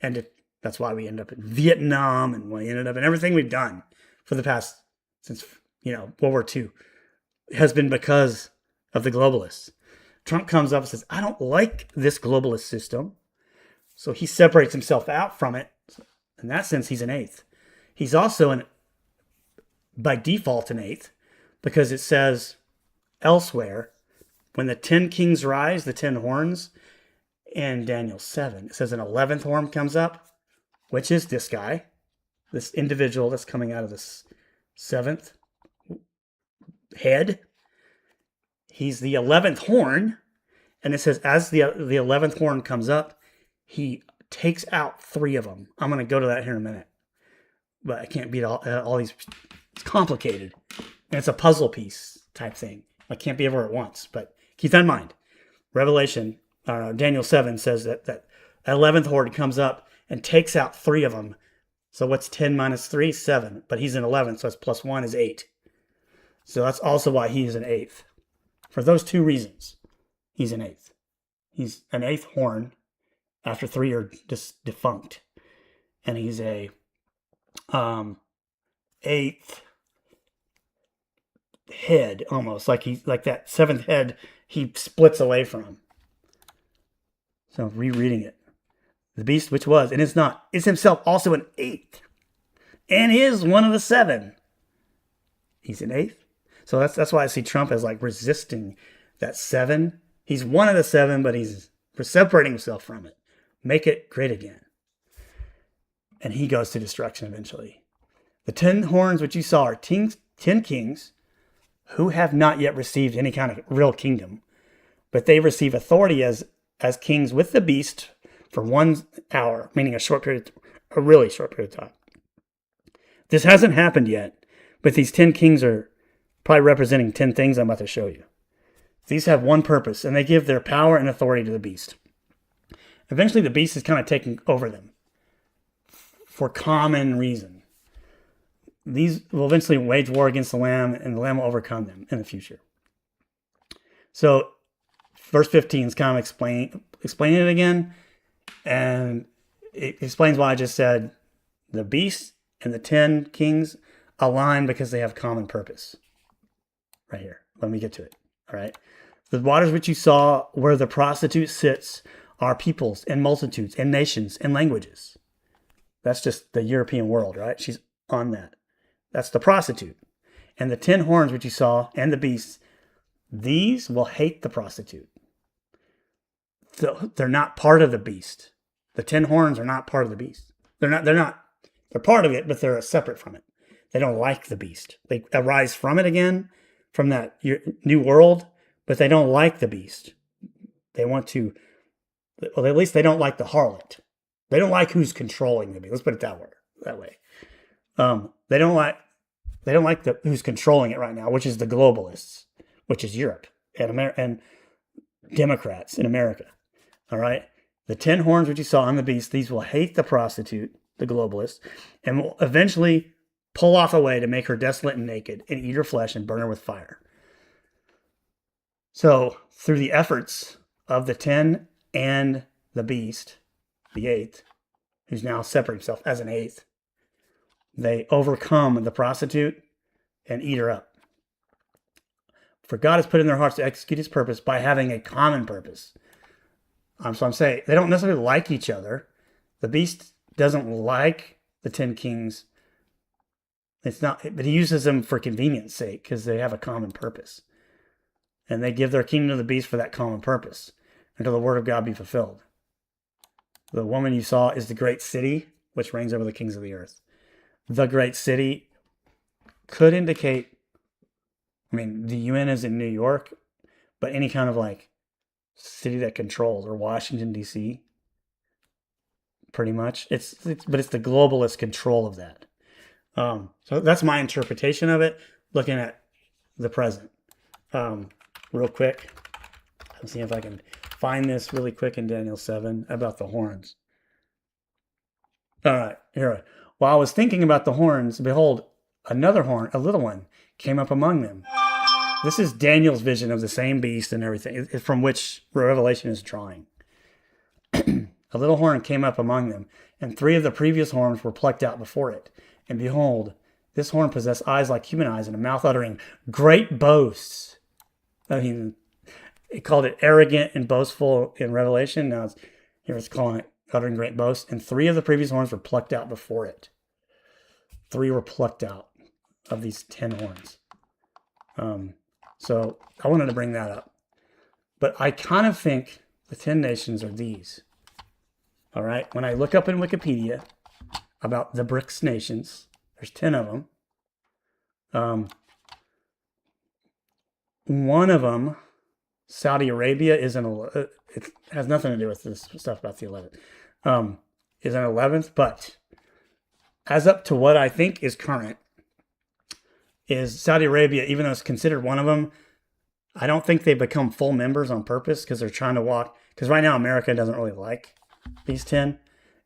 And that's why we end up in Vietnam, and we ended up in everything we've done for the past, since, World War II, has been because of the globalists. Trump comes up and says, I don't like this globalist system. So he separates himself out from it. In that sense, he's an 8th. He's also by default an 8th, because it says elsewhere, when the 10 kings rise, the 10 horns, in Daniel 7, it says an 11th horn comes up, which is this guy, this individual that's coming out of this 7th head. He's the 11th horn, and it says as the 11th horn comes up, he takes out 3 of them. I'm going to go to that here in a minute, but I can't beat all these. It's complicated, and it's a puzzle piece type thing. I can't be everywhere at once, but keep that in mind. Daniel 7 says that 11th horde comes up and takes out 3 of them. So what's 10 minus 3? 7. But he's an 11, so it's plus 1 is 8. So that's also why he is an 8th. For those 2 reasons, he's an 8th. He's an 8th horn after 3 are defunct. And he's a 8th head, almost like that 7th head he splits away from. So rereading it. The beast which was and is not is himself also an 8th, and is one of the 7. He's an 8th. So that's why I see Trump as resisting that 7. He's one of the 7, but he's separating himself from it. Make it great again. And he goes to destruction eventually. The 10 horns which you saw are 10 kings who have not yet received any kind of real kingdom, but they receive authority as kings with the beast for 1 hour, meaning a really short period of time. This hasn't happened yet, but these 10 kings are probably representing 10 things I'm about to show you. These have one purpose, and they give their power and authority to the beast. Eventually, the beast is kind of taking over them for common reason. These will eventually wage war against the Lamb, and the Lamb will overcome them in the future. So, verse 15 is kind of explaining it again, and it explains why I just said the beast and the 10 kings align because they have common purpose. Right here. Let me get to it. All right. The waters which you saw where the prostitute sits are peoples and multitudes and nations and languages. That's just the European world, right? She's on that. That's the prostitute. And the 10 horns which you saw and the beasts, these will hate the prostitute. They're not part of the beast. The 10 horns are not part of the beast. They're part of it, but they're separate from it. They don't like the beast. They arise from it again, from that new world, but they don't like the beast. They want to, well, at least they don't like the harlot. They don't like who's controlling the beast. Let's put it that way. They don't like who's controlling it right now, which is the globalists, which is Europe and Democrats in America. All right. The 10 horns which you saw on the beast, these will hate the prostitute, the globalist, and will eventually pull off a way to make her desolate and naked and eat her flesh and burn her with fire. So through the efforts of the 10 and the beast, the 8th, who's now separated himself as an 8th, they overcome the prostitute and eat her up. For God has put in their hearts to execute his purpose by having a common purpose. So I'm saying they don't necessarily like each other. The beast doesn't like the 10 kings. It's not, but he uses them for convenience sake because they have a common purpose. And they give their kingdom to the beast for that common purpose until the word of God be fulfilled. The woman you saw is the great city, which reigns over the kings of the earth. The great city could indicate, I mean, the UN is in New York, but any kind of like city that controls, or Washington, D.C., pretty much. But it's the globalist control of that. So that's my interpretation of it, looking at the present. Real quick, let's see if I can find this really quick in Daniel 7 about the horns. All right, here. While I was thinking about the horns, behold, another horn, a little one, came up among them. This is Daniel's vision of the same beast and everything, from which Revelation is drawing. A little horn came up among them, and 3 of the previous horns were plucked out before it. And behold, this horn possessed eyes like human eyes and a mouth uttering great boasts. I mean, it called it arrogant and boastful in Revelation. Now it's calling it uttering great boasts. And 3 of the previous horns were plucked out before it. 3 were plucked out of these 10 horns. So I wanted to bring that up. But I kind of think the 10 nations are these. All right. When I look up in Wikipedia about the BRICS nations, there's 10 of them. One of them, Saudi Arabia, is it has nothing to do with this stuff about the 11th. Is an 11th, but as up to what I think is current, is Saudi Arabia, even though it's considered one of them, I don't think they become full members on purpose because they're trying to walk. Because right now America doesn't really like these 10,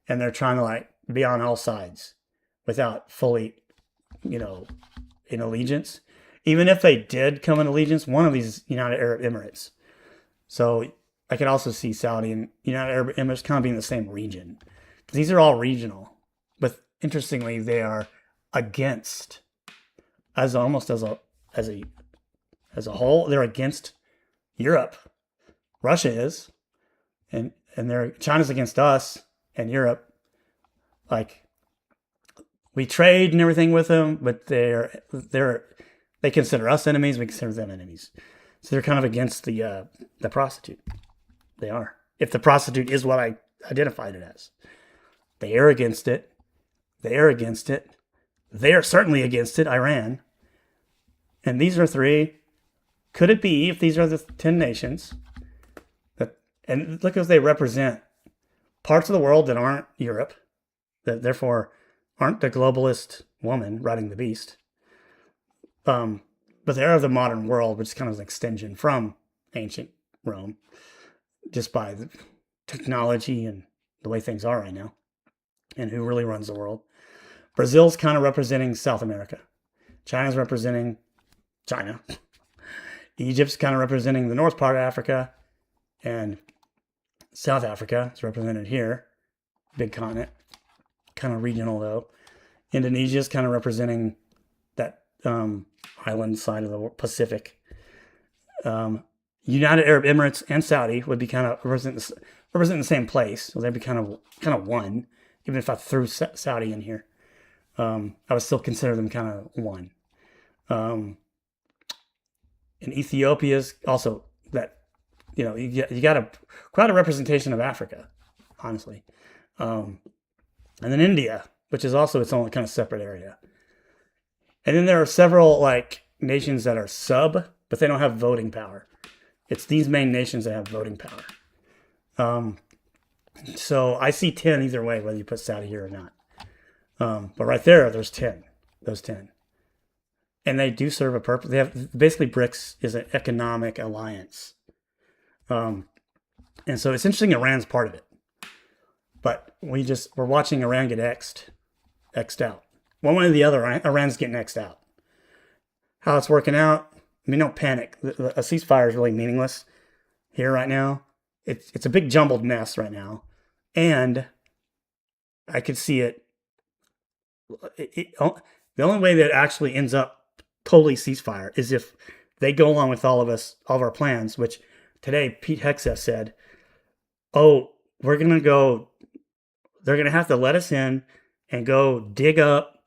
and they're trying to like be on all sides without fully, in allegiance. Even if they did come in allegiance, one of these United Arab Emirates. So I could also see Saudi and United Arab Emirates kind of being the same region. These are all regional, but interestingly, they are against. As a whole, they're against Europe. Russia is, and China's against us and Europe. Like, we trade and everything with them, but they consider us enemies. We consider them enemies. So they're kind of against the prostitute. They are. If the prostitute is what I identified it as, they are against it. They are against it. They are certainly against it, Iran. And these are 3. Could it be, if these are the 10 nations, and look as they represent parts of the world that aren't Europe, that therefore aren't the globalist woman riding the beast, but they're of the modern world, which is kind of an extension from ancient Rome, just by the technology and the way things are right now, and who really runs the world. Brazil's kind of representing South America. China's representing China. Egypt's kind of representing the north part of Africa, and South Africa is represented here. Big continent. Kind of regional, though. Indonesia's kind of representing that island side of the Pacific. United Arab Emirates and Saudi would be kind of represent the same place, so they'd be kind of one. even if I threw Saudi in here. I would still consider them kind of one. And Ethiopia's also that, you got quite a representation of Africa, honestly. And then India, which is also its own kind of separate area. And then there are several like nations that are sub, but they don't have voting power. It's these main nations that have voting power. So I see 10 either way, whether you put Saudi here or not. But right there's 10, those 10. And they do serve a purpose. They have basically BRICS is an economic alliance. And so it's interesting Iran's part of it. But we're watching Iran get X'd out. One way or the other, Iran's getting X'd out. How it's working out, don't panic. A ceasefire is really meaningless here right now. It's a big jumbled mess right now. And I could see it. The only way that it actually ends up totally ceasefire is if they go along with all of our plans, which today Pete Hegseth said, they're going to have to let us in and go dig up,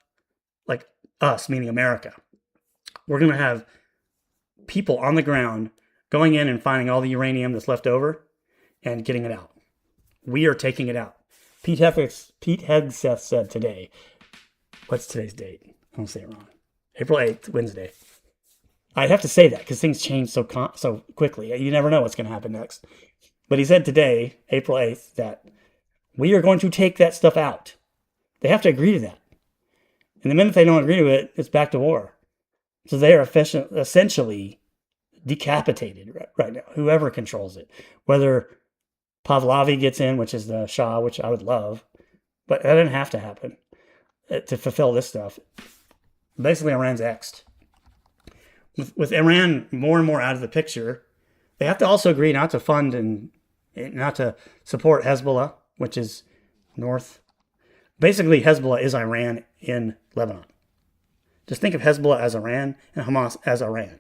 like us, meaning America. We're going to have people on the ground going in and finding all the uranium that's left over and getting it out. We are taking it out. Pete Hegseth said today, what's today's date? I don't say it wrong. April 8th, Wednesday. I have to say that because things change so quickly. You never know what's going to happen next. But he said today, April 8th, that we are going to take that stuff out. They have to agree to that. And the minute they don't agree to it, it's back to war. So they are essentially decapitated right now, whoever controls it. Whether Pahlavi gets in, which is the Shah, which I would love, but that didn't have to happen to fulfill this stuff. Basically, Iran's X'd. With Iran more and more out of the picture, they have to also agree not to fund and not to support Hezbollah, which is north. Basically, Hezbollah is Iran in Lebanon. Just think of Hezbollah as Iran and Hamas as Iran.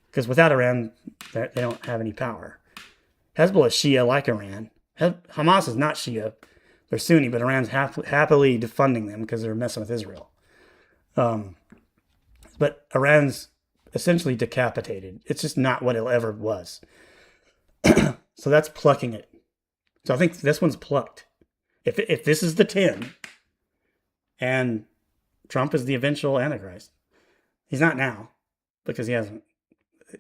Because without Iran, they don't have any power. Hezbollah is Shia like Iran. Hamas is not Shia. They're Sunni, but Iran's happily defunding them because they're messing with Israel. But Iran's essentially decapitated. It's just not what it ever was. So that's plucking it. So I think this one's plucked. If this is the 10, and Trump is the eventual Antichrist, he's not now because he hasn't.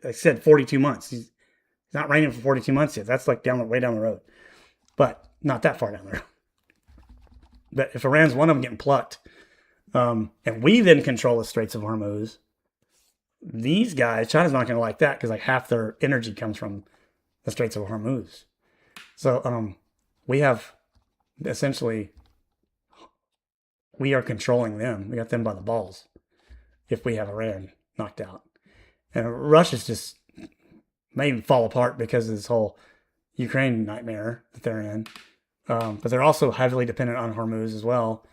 I said 42 months. He's not reigning for 42 months yet. That's like way down the road, but not that far down the road. But if Iran's one of them getting plucked, and we then control the Straits of Hormuz, these guys, China's not going to like that because like half their energy comes from the Straits of Hormuz. So we have essentially, we are controlling them. We got them by the balls if we have Iran knocked out. And Russia's just may even fall apart because of this whole Ukraine nightmare that they're in. But they're also heavily dependent on Hormuz as well.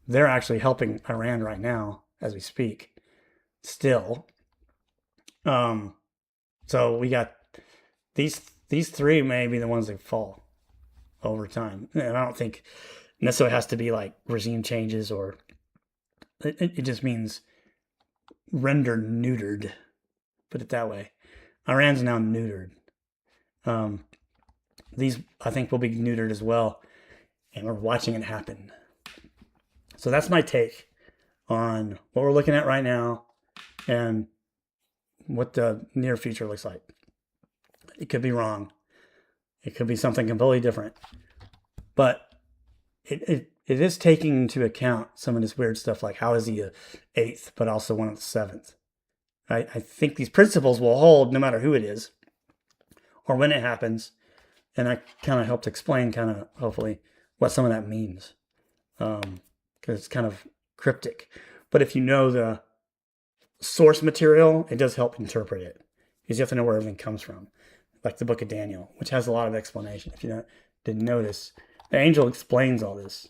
They're actually helping Iran right now as we speak. Still. So we got these three may be the ones that fall over time. And I don't think necessarily has to be like regime changes or it just means rendered neutered. Put it that way. Iran's now neutered. These I think will be neutered as well. And we're watching it happen. So that's my take on what we're looking at right now and what the near future looks like. It could be wrong. It could be something completely different. But it is taking into account some of this weird stuff like how is he a 8th but also one of the 7th. I think these principles will hold no matter who it is or when it happens. And I kind of helped explain kind of hopefully what some of that means. Because it's kind of cryptic. But if you know the source material, it does help interpret it. Because you have to know where everything comes from. Like the book of Daniel, which has a lot of explanation. If you didn't notice, the angel explains all this.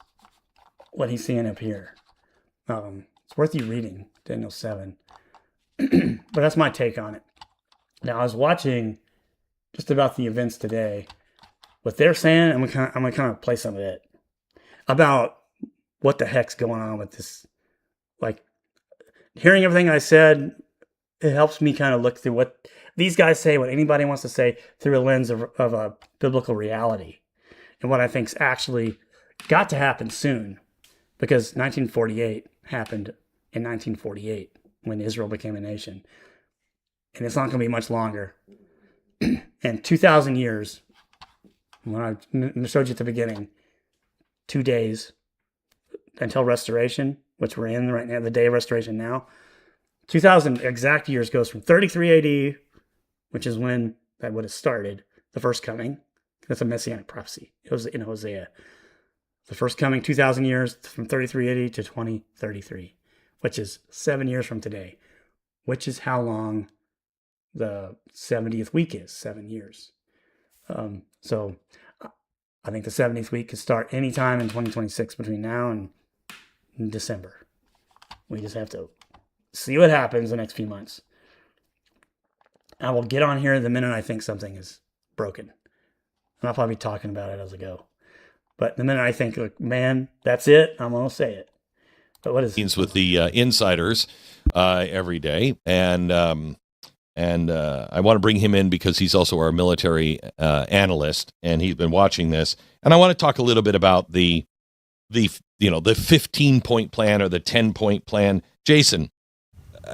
What he's seeing up here. It's worth you reading, Daniel 7. But that's my take on it. Now, I was watching just about the events today. What they're saying, I'm gonna kind of play some of it. About what the heck's going on with this? Like, hearing everything I said, it helps me kind of look through what these guys say, what anybody wants to say, through a lens of a biblical reality, and what I think's actually got to happen soon, because 1948 happened in 1948 when Israel became a nation, and it's not going to be much longer. And 2,000 years, when I showed you at the beginning, 2 days until restoration, which we're in right now, the day of restoration now. 2,000 exact years goes from 33 AD, which is when that would have started, the first coming. That's a messianic prophecy. It was in Hosea. The first coming, 2,000 years, from 33 AD to 2033, which is 7 years from today, which is how long the 70th week is, 7 years. So I think the 70th week could start anytime in 2026 between now and December. We just have to see what happens the next few months. I will get on here the minute I think something is broken. And I'll probably be talking about it as I go. But the minute I think, like, man, that's it, I'm going to say it. But what is with the insiders every day, and I want to bring him in because he's also our military analyst, and he's been watching this. And I want to talk a little bit about the 15-point plan or the 10-point plan. Jason,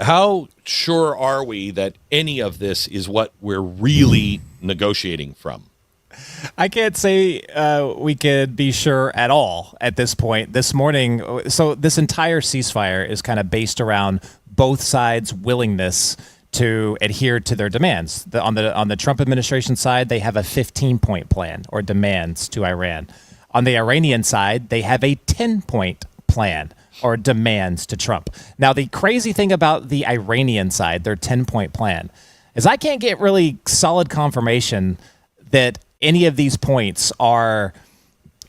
how sure are we that any of this is what we're really negotiating from? I can't say we could be sure at all at this point. This morning, so this entire ceasefire is kind of based around both sides' willingness to adhere to their demands. On the Trump administration side, they have a 15-point plan or demands to Iran. On the Iranian side, they have a 10-point plan or demands to Trump. Now, the crazy thing about the Iranian side, their 10-point plan, is I can't get really solid confirmation that any of these points are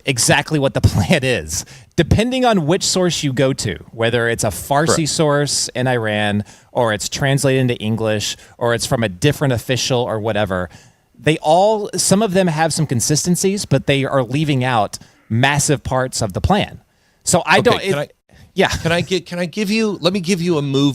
exactly what the plan is. Depending on which source you go to, whether it's a Farsi source in Iran, or it's translated into English, or it's from a different official or whatever, some of them have some consistencies, but they are leaving out massive parts of the plan. So let me give you a move.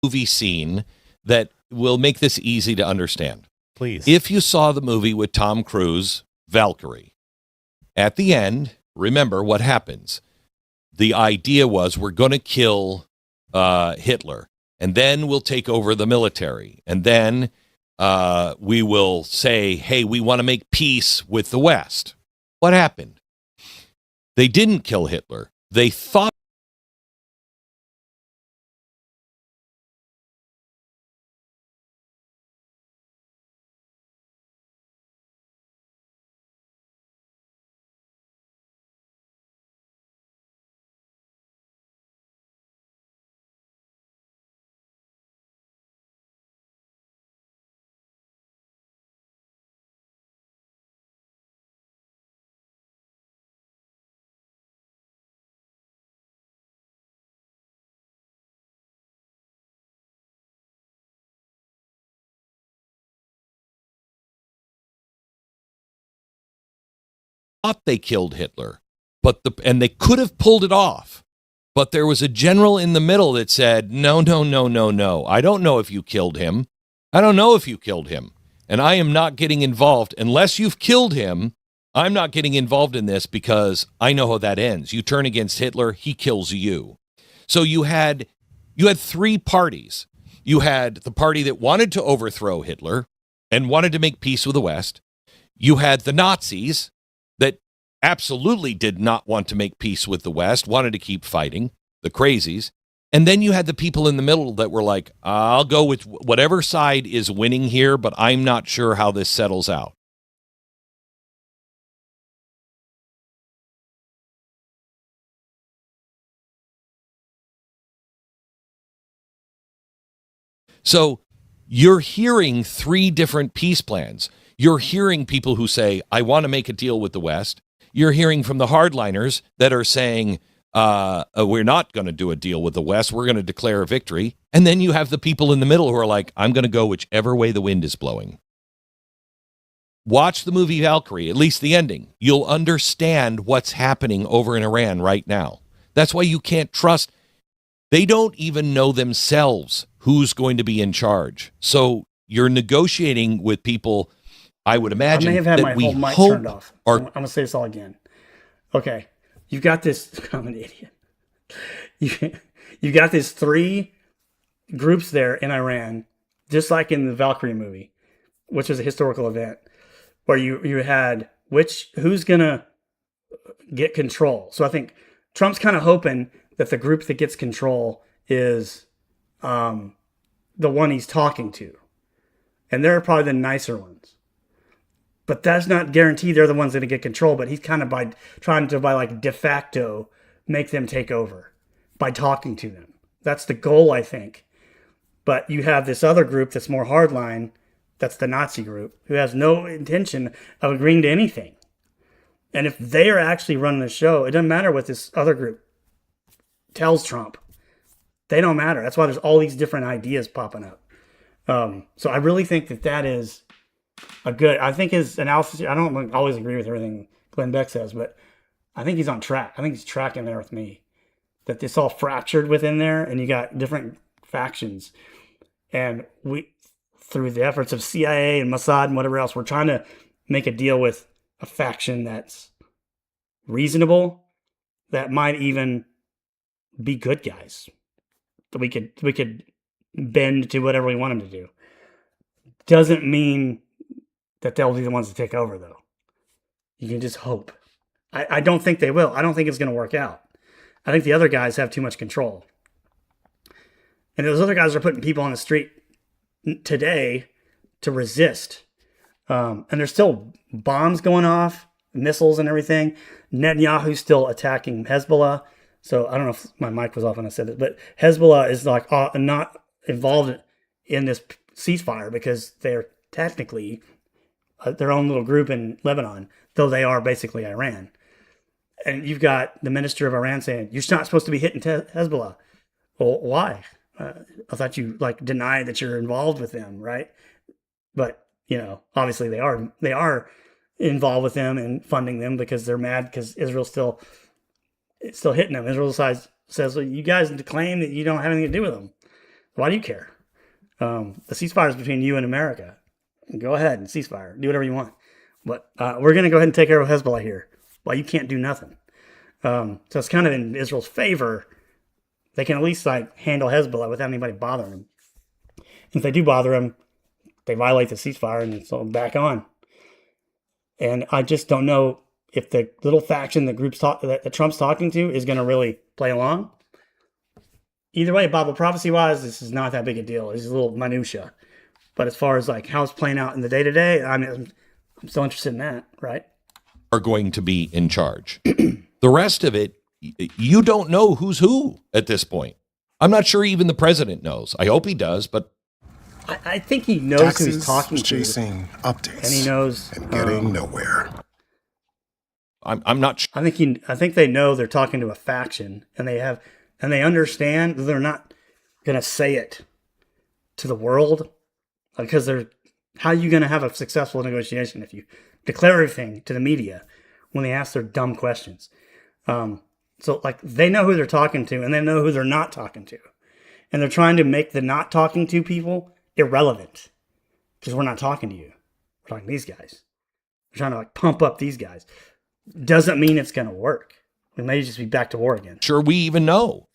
Movie scene that will make this easy to understand. Please. If you saw the movie with Tom Cruise, Valkyrie, at the end, remember what happens. The idea was we're going to kill Hitler, and then we'll take over the military, and then we will say, hey, we want to make peace with the West. What happened? They didn't kill Hitler. They thought they killed Hitler, and they could have pulled it off. But there was a general in the middle that said, no, no, no, no, no. I don't know if you killed him. I don't know if you killed him. And I am not getting involved. Unless you've killed him, I'm not getting involved in this because I know how that ends. You turn against Hitler, he kills you. So you had three parties. You had the party that wanted to overthrow Hitler and wanted to make peace with the West. You had the Nazis that absolutely did not want to make peace with the West, wanted to keep fighting, the crazies. And then you had the people in the middle that were like, I'll go with whatever side is winning here, but I'm not sure how this settles out. So you're hearing three different peace plans. You're hearing people who say, I want to make a deal with the West. You're hearing from the hardliners that are saying, we're not going to do a deal with the West. We're going to declare a victory. And then you have the people in the middle who are like, I'm going to go whichever way the wind is blowing. Watch the movie Valkyrie, at least the ending. You'll understand what's happening over in Iran right now. That's why you can't trust. They don't even know themselves who's going to be in charge. So you're negotiating with people, I would imagine, I may have had that my we whole mic hope turned off. are. I'm going to say this all again. Okay. You've got this, I'm an idiot. You got these three groups there in Iran, just like in the Valkyrie movie, which was a historical event, where you had who's going to get control. So I think Trump's kind of hoping that the group that gets control is the one he's talking to. And they're probably the nicer ones. But that's not guaranteed they're the ones that get control, but he's kind of trying to like de facto make them take over by talking to them. That's the goal, I think. But you have this other group that's more hardline, that's the Nazi group, who has no intention of agreeing to anything. And if they are actually running the show, it doesn't matter what this other group tells Trump. They don't matter. That's why there's all these different ideas popping up. So I really think that is I think his analysis, I don't always agree with everything Glenn Beck says, but I think he's on track. I think he's tracking there with me. That it's all fractured within there, and you got different factions. And we, through the efforts of CIA and Mossad and whatever else, we're trying to make a deal with a faction that's reasonable, that might even be good guys. That we could bend to whatever we want them to do. Doesn't mean that they'll be the ones to take over, though. You can just hope. I don't think they will. I don't think it's going to work out. I think the other guys have too much control. And those other guys are putting people on the street today to resist. And there's still bombs going off, missiles and everything. Netanyahu's still attacking Hezbollah. So I don't know if my mic was off when I said it, but Hezbollah is like not involved in this ceasefire because they're technically their own little group in Lebanon, though they are basically Iran. And you've got the minister of Iran saying, you're not supposed to be hitting Hezbollah. Well, why? I thought you denied that you're involved with them, right? But, obviously they are involved with them and funding them because they're mad because Israel's still hitting them. Israel says, well, you guys claim that you don't have anything to do with them. Why do you care? The ceasefire is between you and America. Go ahead and ceasefire. Do whatever you want. But we're going to go ahead and take care of Hezbollah here. Well, you can't do nothing. So it's kind of in Israel's favor. They can at least handle Hezbollah without anybody bothering them. If they do bother them, they violate the ceasefire and so back on. And I just don't know if the little faction that Trump's talking to is going to really play along. Either way, Bible prophecy wise, this is not that big a deal. It's a little minutia. But as far as like how it's playing out in the day to day, I mean, I'm still interested in that, right? Are going to be in charge. The rest of it, you don't know who's who at this point. I'm not sure even the president knows. I hope he does, but I think he knows who he's talking to. Chasing updates, and he knows and getting nowhere. I'm not sure. I think they know they're talking to a faction, and they understand that they're not going to say it to the world, because how are you going to have a successful negotiation if you declare everything to the media when they ask their dumb questions? So like they know who they're talking to, and they know who they're not talking to, and they're trying to make the not talking to people irrelevant because we're not talking to you. We're talking to these guys. We're trying to like pump up these guys. Doesn't mean it's going to work. We may just be back to war again. Sure, we even know.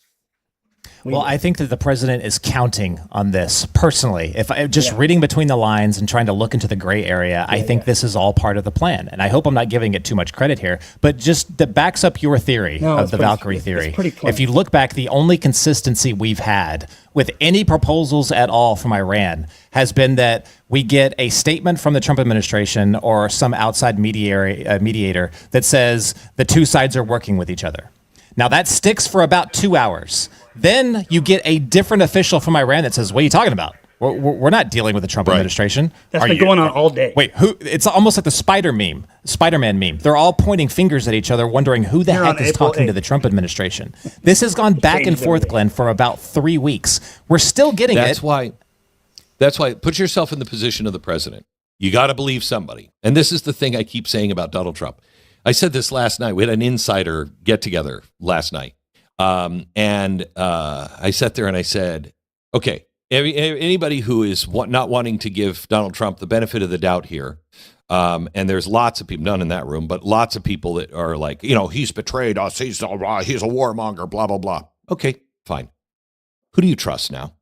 Well, I think that the president is counting on this personally. If I just reading between the lines and trying to look into the gray area, I think this is all part of the plan. And I hope I'm not giving it too much credit here, but just that backs up your theory of the Valkyrie theory. If you look back, the only consistency we've had with any proposals at all from Iran has been that we get a statement from the Trump administration or some outside mediator that says the two sides are working with each other. Now that sticks for about 2 hours. Then you get a different official from Iran that says, what are you talking about? We're not dealing with the Trump administration. That's been going on all day. Wait, who? It's almost like the Spider-Man meme. They're all pointing fingers at each other, wondering who the heck is talking to the Trump administration. This has gone back and forth, Glenn, for about 3 weeks. We're still getting it. That's why put yourself in the position of the president. You got to believe somebody. And this is the thing I keep saying about Donald Trump. I said this last night. We had an insider get together last night. And I sat there and I said, okay, anybody who is not wanting to give Donald Trump the benefit of the doubt here, and there's lots of people, none in that room, but lots of people that are like, he's betrayed us, he's a warmonger, blah, blah, blah. Okay, fine. Who do you trust now?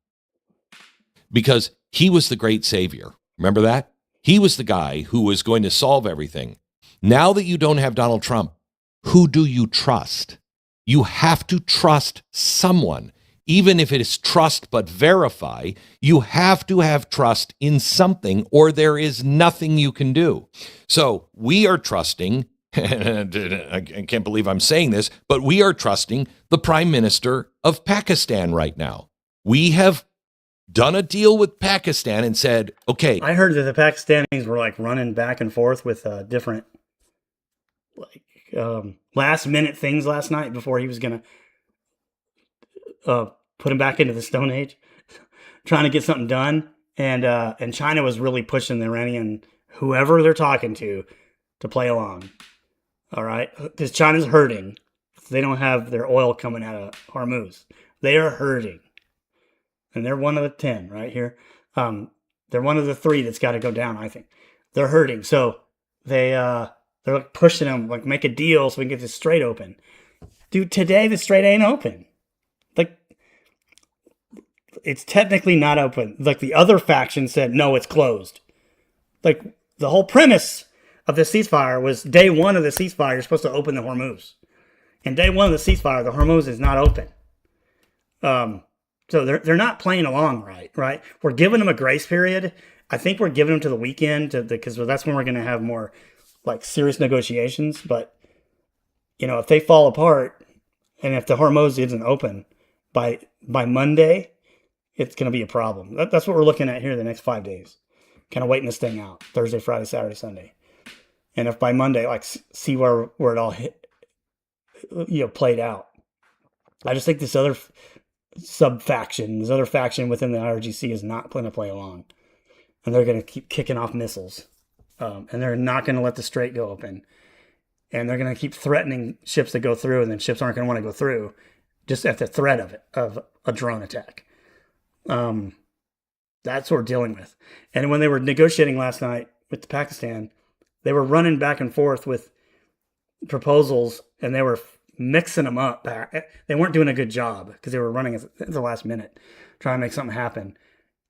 Because he was the great savior. Remember that? He was the guy who was going to solve everything. Now that you don't have Donald Trump, who do you trust? You have to trust someone. Even if it is trust but verify, you have to have trust in something or there is nothing you can do. So we are trusting, I can't believe I'm saying this, but we are trusting the Prime Minister of Pakistan right now. We have done a deal with Pakistan and said, okay. I heard that the Pakistanis were like running back and forth with different last minute things last night before he was going to put him back into the Stone Age, trying to get something done. And China was really pushing the Iranian, whoever they're talking to play along. All right. Because China's hurting. They don't have their oil coming out of Hormuz. They are hurting. And they're one of the 10 right here. They're one of the 3 that's got to go down, I think. They're hurting. So they're like pushing them, like make a deal so we can get this strait open. Dude, today the strait ain't open. Like, it's technically not open. Like the other faction said, no, it's closed. Like the whole premise of the ceasefire was day 1 of the ceasefire, you're supposed to open the Hormuz. And day 1 of the ceasefire, the Hormuz is not open. So they're not playing along right? We're giving them a grace period. I think we're giving them to the weekend because that's when we're going to have more like serious negotiations. But if they fall apart and if the Hormuz isn't open by Monday, it's going to be a problem. That's what we're looking at here the next 5 days. Kind of waiting this thing out. Thursday, Friday, Saturday, Sunday. And if by Monday, like see where it all hit, played out. I just think this other faction within the IRGC is not going to play along. And they're going to keep kicking off missiles. And they're not going to let the strait go open. And they're going to keep threatening ships that go through, and then ships aren't going to want to go through just at the threat of a drone attack. That's what we're dealing with. And when they were negotiating last night with Pakistan, they were running back and forth with proposals, and they were mixing them up. They weren't doing a good job because they were running at the last minute, trying to make something happen.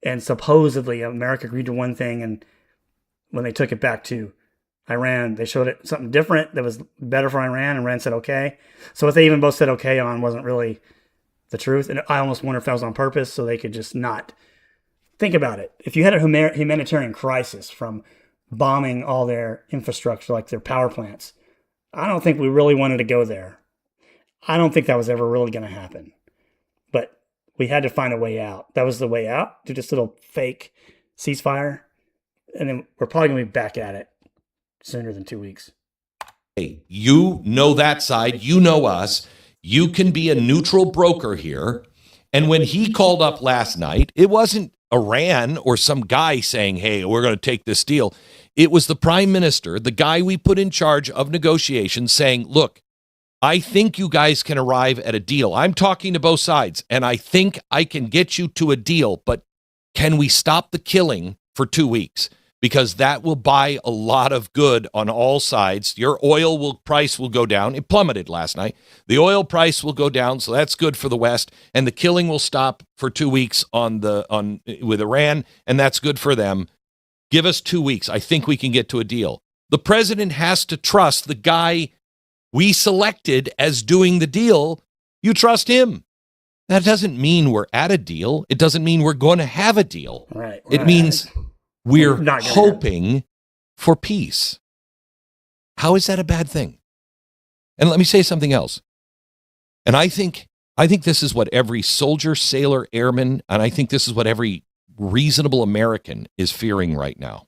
And supposedly America agreed to one thing, and when they took it back to Iran, they showed it something different that was better for Iran, and Iran said okay. So what they even both said okay on wasn't really the truth. And I almost wonder if that was on purpose so they could just not think about it. If you had a humanitarian crisis from bombing all their infrastructure, like their power plants, I don't think we really wanted to go there. I don't think that was ever really going to happen. But we had to find a way out. That was the way out, do this little fake ceasefire. And then we're probably going to be back at it sooner than 2 weeks. Hey, you know that side. You know us. You can be a neutral broker here. And when he called up last night, it wasn't Iran or some guy saying, hey, we're going to take this deal. It was the prime minister, the guy we put in charge of negotiations, saying, look, I think you guys can arrive at a deal. I'm talking to both sides, and I think I can get you to a deal, but can we stop the killing for 2 weeks? Because that will buy a lot of good on all sides. Your price will go down. It plummeted last night. The oil price will go down, so that's good for the West, and the killing will stop for 2 weeks with Iran, and that's good for them. Give us 2 weeks. I think we can get to a deal. The president has to trust the guy we selected as doing the deal. You trust him. That doesn't mean we're at a deal. It doesn't mean we're going to have a deal. Right. It means we're hoping for peace. How is that a bad thing? And let me say something else. And I think this is what every soldier, sailor, airman, and I think this is what every reasonable American is fearing right now.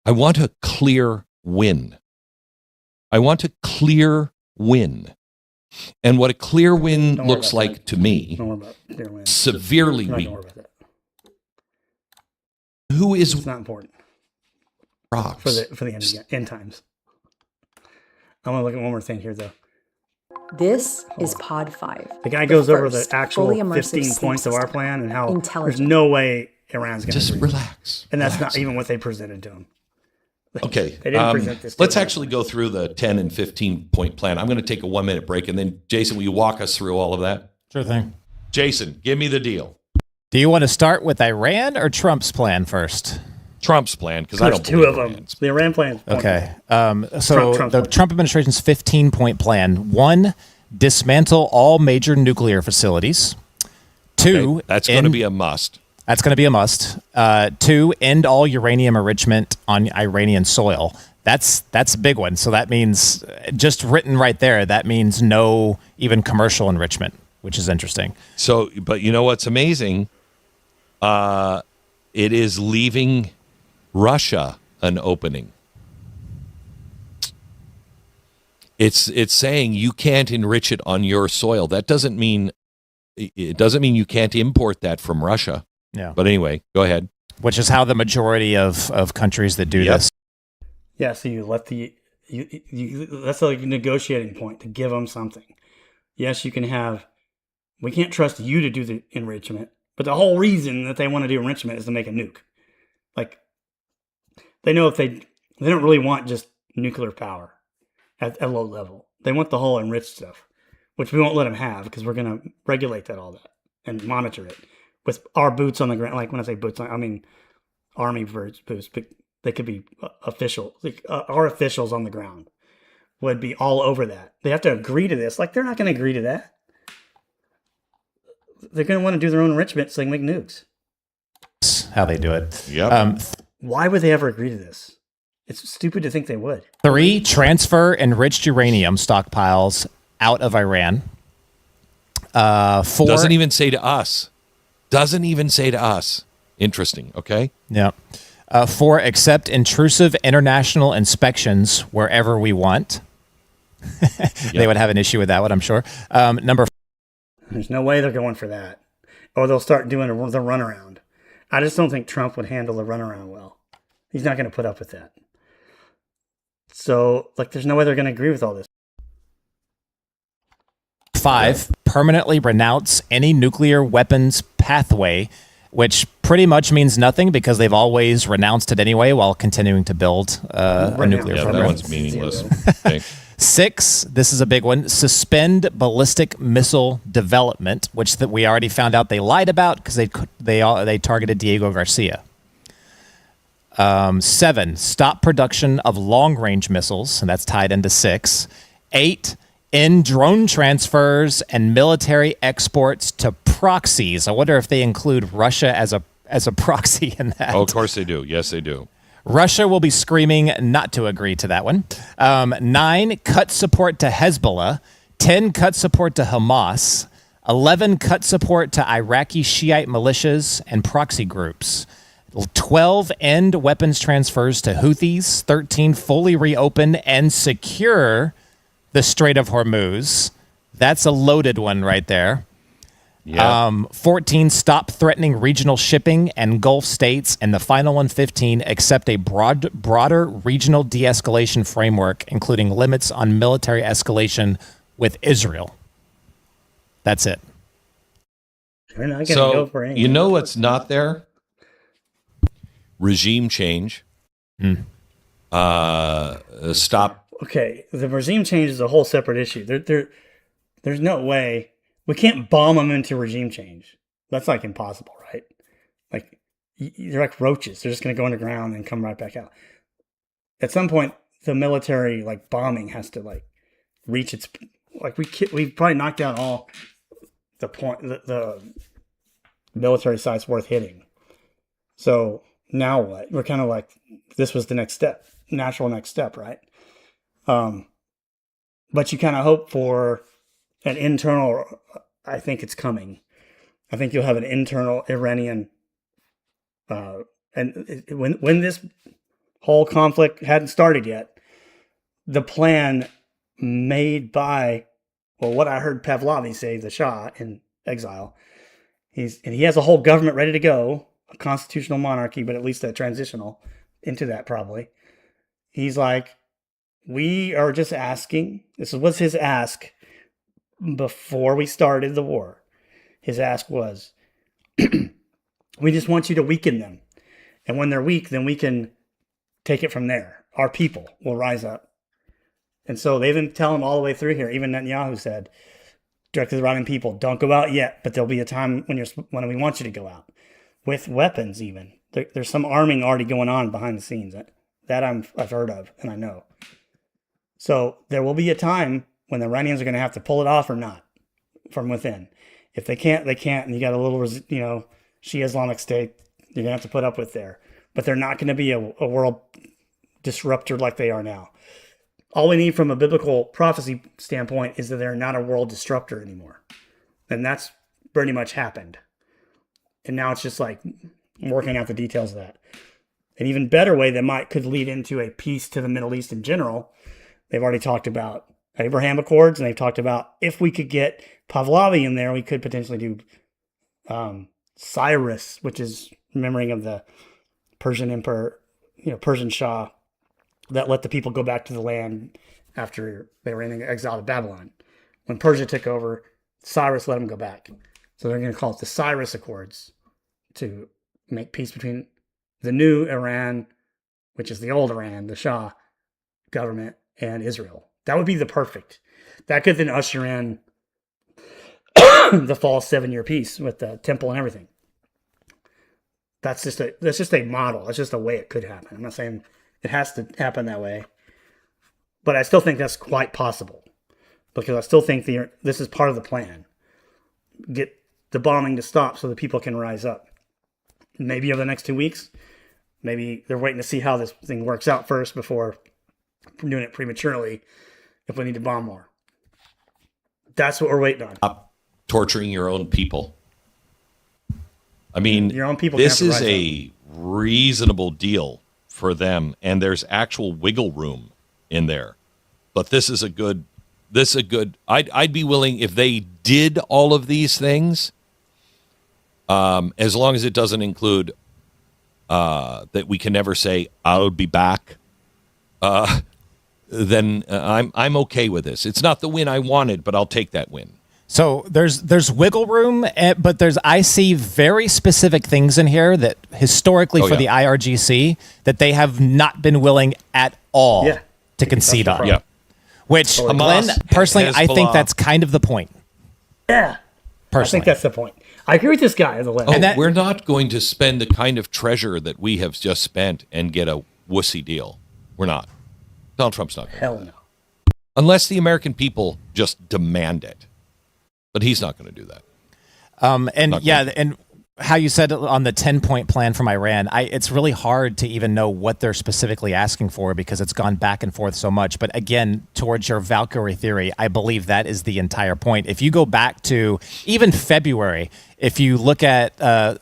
I want a clear win. I want a clear win. And what a clear win looks like to me, severely weak. Who is it's not important rocks. for the end times. I want to look at one more thing here, though. This is Pod 5. The guy goes over the actual 15 points of our plan and how there's no way Iran's going to just relax. And that's not even what they presented to him. Okay, they didn't present this. Let's actually go through the 10 and 15 point plan. I'm going to take a 1 minute break, and then Jason, will you walk us through all of that? Sure thing. Jason, give me the deal. Do you want to start with Iran or Trump's plan first? Trump's plan, because I don't two of them. The Iran plan. Okay. The Trump administration's 15-point plan. 1, dismantle all major nuclear facilities. 2, okay, that's going to be a must. That's going to be a must. 2, end all uranium enrichment on Iranian soil. That's a big one. So that means, just written right there, that means no even commercial enrichment, which is interesting. So, but you know what's amazing? It is leaving Russia an opening. It's saying you can't enrich it on your soil. That doesn't mean you can't import that from Russia. Yeah. But anyway, go ahead. Which is how the majority of countries that do this. Yeah, so you let that's like a negotiating point to give them something. Yes, you can have, we can't trust you to do the enrichment, but the whole reason that they want to do enrichment is to make a nuke. Like, they know if they don't really want just nuclear power at a low level. They want the whole enriched stuff, which we won't let them have because we're going to regulate all that and monitor it with our boots on the ground. Like when I say boots, I mean army boots, but they could be official. Like, our officials on the ground would be all over that. They have to agree to this. Like, they're not going to agree to that. They're going to want to do their own enrichment so they can make nukes. That's how they do it. Yep. Why would they ever agree to this? It's stupid to think they would. 3, transfer enriched uranium stockpiles out of Iran. 4, doesn't even say to us. Interesting. Okay. Yeah. 4, accept intrusive international inspections wherever we want. They would have an issue with that one, I'm sure. Number 5. There's no way they're going for that. Or they'll start doing the runaround. I just don't think Trump would handle the runaround well. He's not going to put up with that. So, like, there's no way they're going to agree with all this. 5, permanently renounce any nuclear weapons pathway, which pretty much means nothing because they've always renounced it anyway while continuing to build a nuclear program. That one's meaningless. Okay. 6, this is a big one, suspend ballistic missile development, which we already found out they lied about because they targeted Diego Garcia. 7, stop production of long-range missiles, and that's tied into 6. 8, end drone transfers and military exports to proxies. I wonder if they include Russia as a proxy in that. Oh, of course they do. Yes, they do. Russia will be screaming not to agree to that one. 9, cut support to Hezbollah. 10, cut support to Hamas. 11, cut support to Iraqi Shiite militias and proxy groups. 12, end weapons transfers to Houthis. 13, fully reopen and secure the Strait of Hormuz. That's a loaded one right there. Yeah. 14, stop threatening regional shipping and Gulf states. And the final one, 15, accept a broader regional de-escalation framework, including limits on military escalation with Israel. That's it. They're not going to So, go for anything. you know what's not there? Regime change. Stop. Okay, the regime change is a whole separate issue. There's no way. We can't bomb them into regime change. That's like impossible, right? Like, they're like roaches. They're just going to go underground and come right back out. At some point, the military like bombing has to like reach its like we've probably knocked down all the military sites worth hitting. So now what? We're kind of like, this was the next step, natural next step, right? But you kind of hope for an internal. I think it's coming. I think you'll have an internal Iranian. And when this whole conflict hadn't started yet, the plan made by, well, what I heard Pahlavi say, the Shah in exile, he has a whole government ready to go, a constitutional monarchy, but at least a transitional into that probably. He's like, we are just asking. This was his ask before we started the war. His ask was, we just want you to weaken them. And when they're weak, then we can take it from there. Our people will rise up. And so they've been telling all the way through here. Even Netanyahu said, directly to the Iranian people, don't go out yet, but there'll be a time when we want you to go out. With weapons even. There's some arming already going on behind the scenes. That I've heard of and I know. So there will be a time when the Iranians are going to have to pull it off or not from within. If they can't, they can't. And you got a little, Shia Islamic State you're going to have to put up with there. But they're not going to be a world disruptor like they are now. All we need from a biblical prophecy standpoint is that they're not a world disruptor anymore. And that's pretty much happened. And now it's just like working out the details of that. An even better way that could lead into a peace to the Middle East in general. They've already talked about Abraham Accords, and they've talked about if we could get Pahlavi in there, we could potentially do Cyrus, which is remembering of the Persian emperor, Persian Shah, that let the people go back to the land after they were in exile to Babylon. When Persia took over, Cyrus let them go back. So they're going to call it the Cyrus Accords to make peace between the new Iran, which is the old Iran, the Shah government, and Israel. That would be the perfect. That could then usher in the fall 7-year peace with the temple and everything. That's just a model. That's just a way it could happen. I'm not saying it has to happen that way, but I still think that's quite possible because I still think this is part of the plan. Get the bombing to stop so that people can rise up. Maybe over the next 2 weeks. Maybe they're waiting to see how this thing works out first before doing it prematurely if we need to bomb more. That's what we're waiting on. Stop torturing your own people. I mean, your own people. This is a reasonable deal for them, and there's actual wiggle room in there. But this is a good. I'd be willing if they did all of these things, as long as it doesn't include that we can never say I'll be back. Then I'm okay with this. It's not the win I wanted, but I'll take that win. So there's wiggle room, but I see very specific things in here that historically for the IRGC that they have not been willing at all to concede on. Yeah. Which, Hamas, Glenn, personally, I think Hezbollah. that's kind of the point. Yeah. Personally. I think that's the point. I agree with this guy on the left. Oh, we're not going to spend the kind of treasure that we have just spent and get a wussy deal. We're not. Donald Trump's not going to. Hell no. Unless the American people just demand it. But he's not going to do that. And how you said on the 10-point plan from Iran, it's really hard to even know what they're specifically asking for because it's gone back and forth so much. But again, towards your Valkyrie theory, I believe that is the entire point. If you go back to even February, if you look at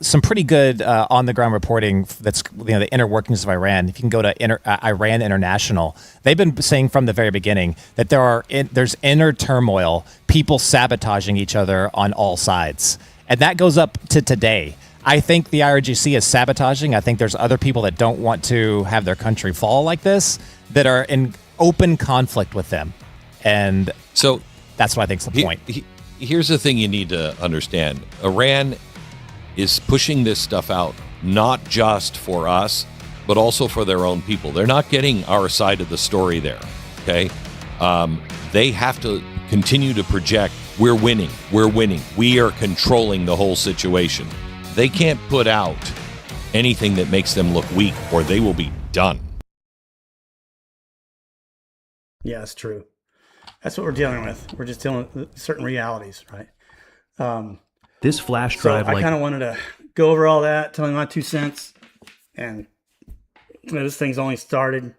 some pretty good on-the-ground reporting that's the inner workings of Iran, if you can go to Iran International, they've been saying from the very beginning that there's inner turmoil, people sabotaging each other on all sides. And that goes up to today. I think the IRGC is sabotaging. I think there's other people that don't want to have their country fall like this that are in open conflict with them. And so that's what I think is the point. Here's the thing you need to understand. Iran is pushing this stuff out, not just for us, but also for their own people. They're not getting our side of the story there, okay? They have to continue to project, we're winning, we are controlling the whole situation. They can't put out anything that makes them look weak or they will be done. Yeah, that's true. That's what we're dealing with. We're just dealing with certain realities, right? This flash drive, I kind of wanted to go over all that, tell you my 2 cents. And this thing's only started.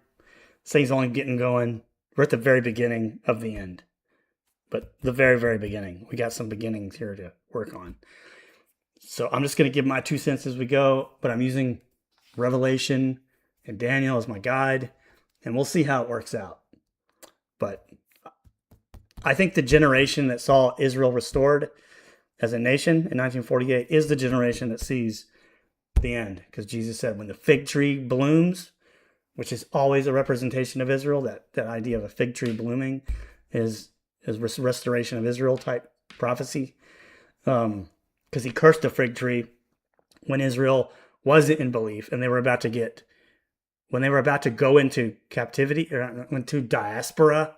This thing's only getting going. We're at the very beginning of the end. But the very, very beginning. We got some beginnings here to work on. So I'm just going to give my 2 cents as we go. But I'm using Revelation and Daniel as my guide. And we'll see how it works out. But I think the generation that saw Israel restored as a nation in 1948 is the generation that sees the end. Because Jesus said, when the fig tree blooms, which is always a representation of Israel, that idea of a fig tree blooming is restoration of Israel type prophecy. Because he cursed the fig tree when Israel wasn't in belief and they were about to go into captivity or into diaspora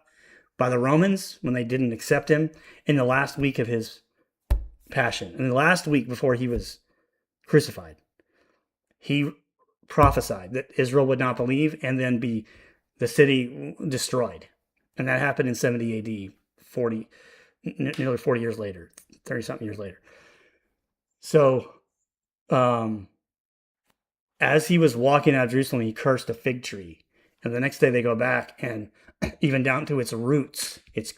by the Romans when they didn't accept him in the last week of his passion. In the last week before he was crucified, he prophesied that Israel would not believe and then be the city destroyed. And that happened in 70 AD, nearly 40 years later, 30-something years later. So, as he was walking out of Jerusalem, he cursed a fig tree. And the next day they go back and even down to its roots, it's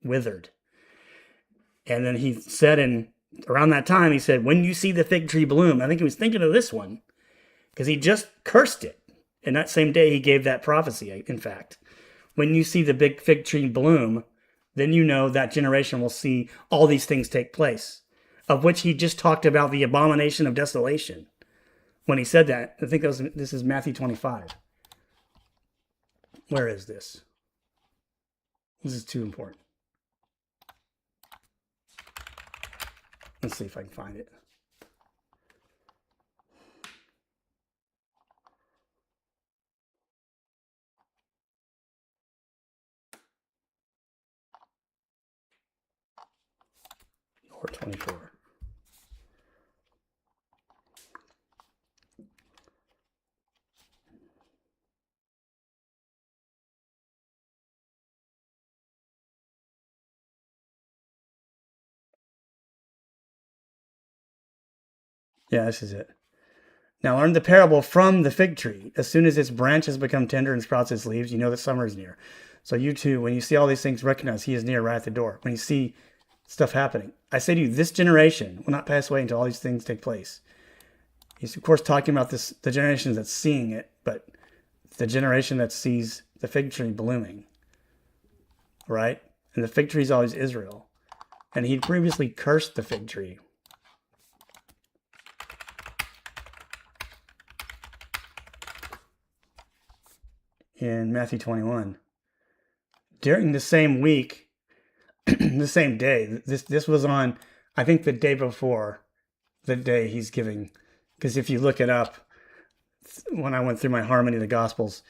withered. And then he said, around that time, he said, when you see the fig tree bloom, I think he was thinking of this one, because he just cursed it. And that same day he gave that prophecy, in fact. When you see the big fig tree bloom, then you know that generation will see all these things take place, of which he just talked about the abomination of desolation. When he said that, I think this is Matthew 25. Where is this? This is too important. Let's see if I can find it. Or 24. Yeah, this is it. Now learn the parable from the fig tree. As soon as its branches become tender and sprouts its leaves, you know that summer is near. So you too, when you see all these things, recognize he is near, right at the door. When you see stuff happening, I say to you, this generation will not pass away until all these things take place. He's of course talking about the generation that's seeing it, but the generation that sees the fig tree blooming, right? And the fig tree is always Israel. And he'd previously cursed the fig tree. In Matthew 21. During the same week, the same day, this was on, I think, the day before the day he's giving. Because if you look it up, when I went through my Harmony of the Gospels,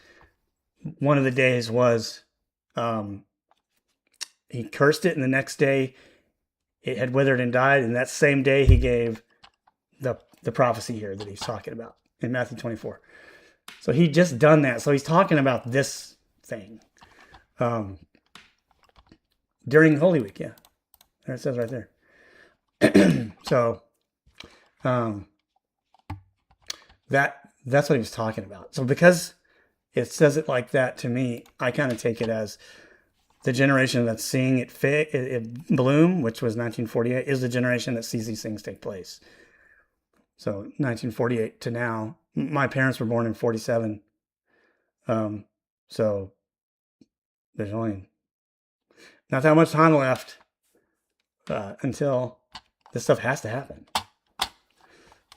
one of the days was he cursed it, and the next day it had withered and died. And that same day he gave the prophecy here that he's talking about in Matthew 24. So he just done that. So he's talking about this thing during Holy Week. Yeah, there it says right there. So that's what he was talking about. So because it says it like that to me, I kind of take it as the generation that's seeing it bloom, which was 1948, is the generation that sees these things take place. So 1948 to now, my parents were born in 47. So there's only not that much time left until this stuff has to happen.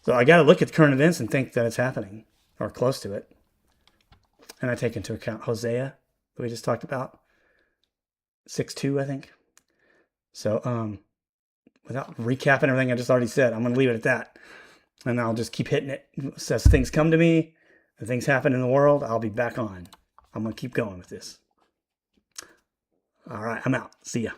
So I got to look at current events and think that it's happening or close to it. And I take into account Hosea that we just talked about, 6:2, I think. So without recapping everything I just already said, I'm going to leave it at that. And I'll just keep hitting it. As things come to me and things happen in the world, I'll be back on. I'm going to keep going with this. All right, I'm out. See ya.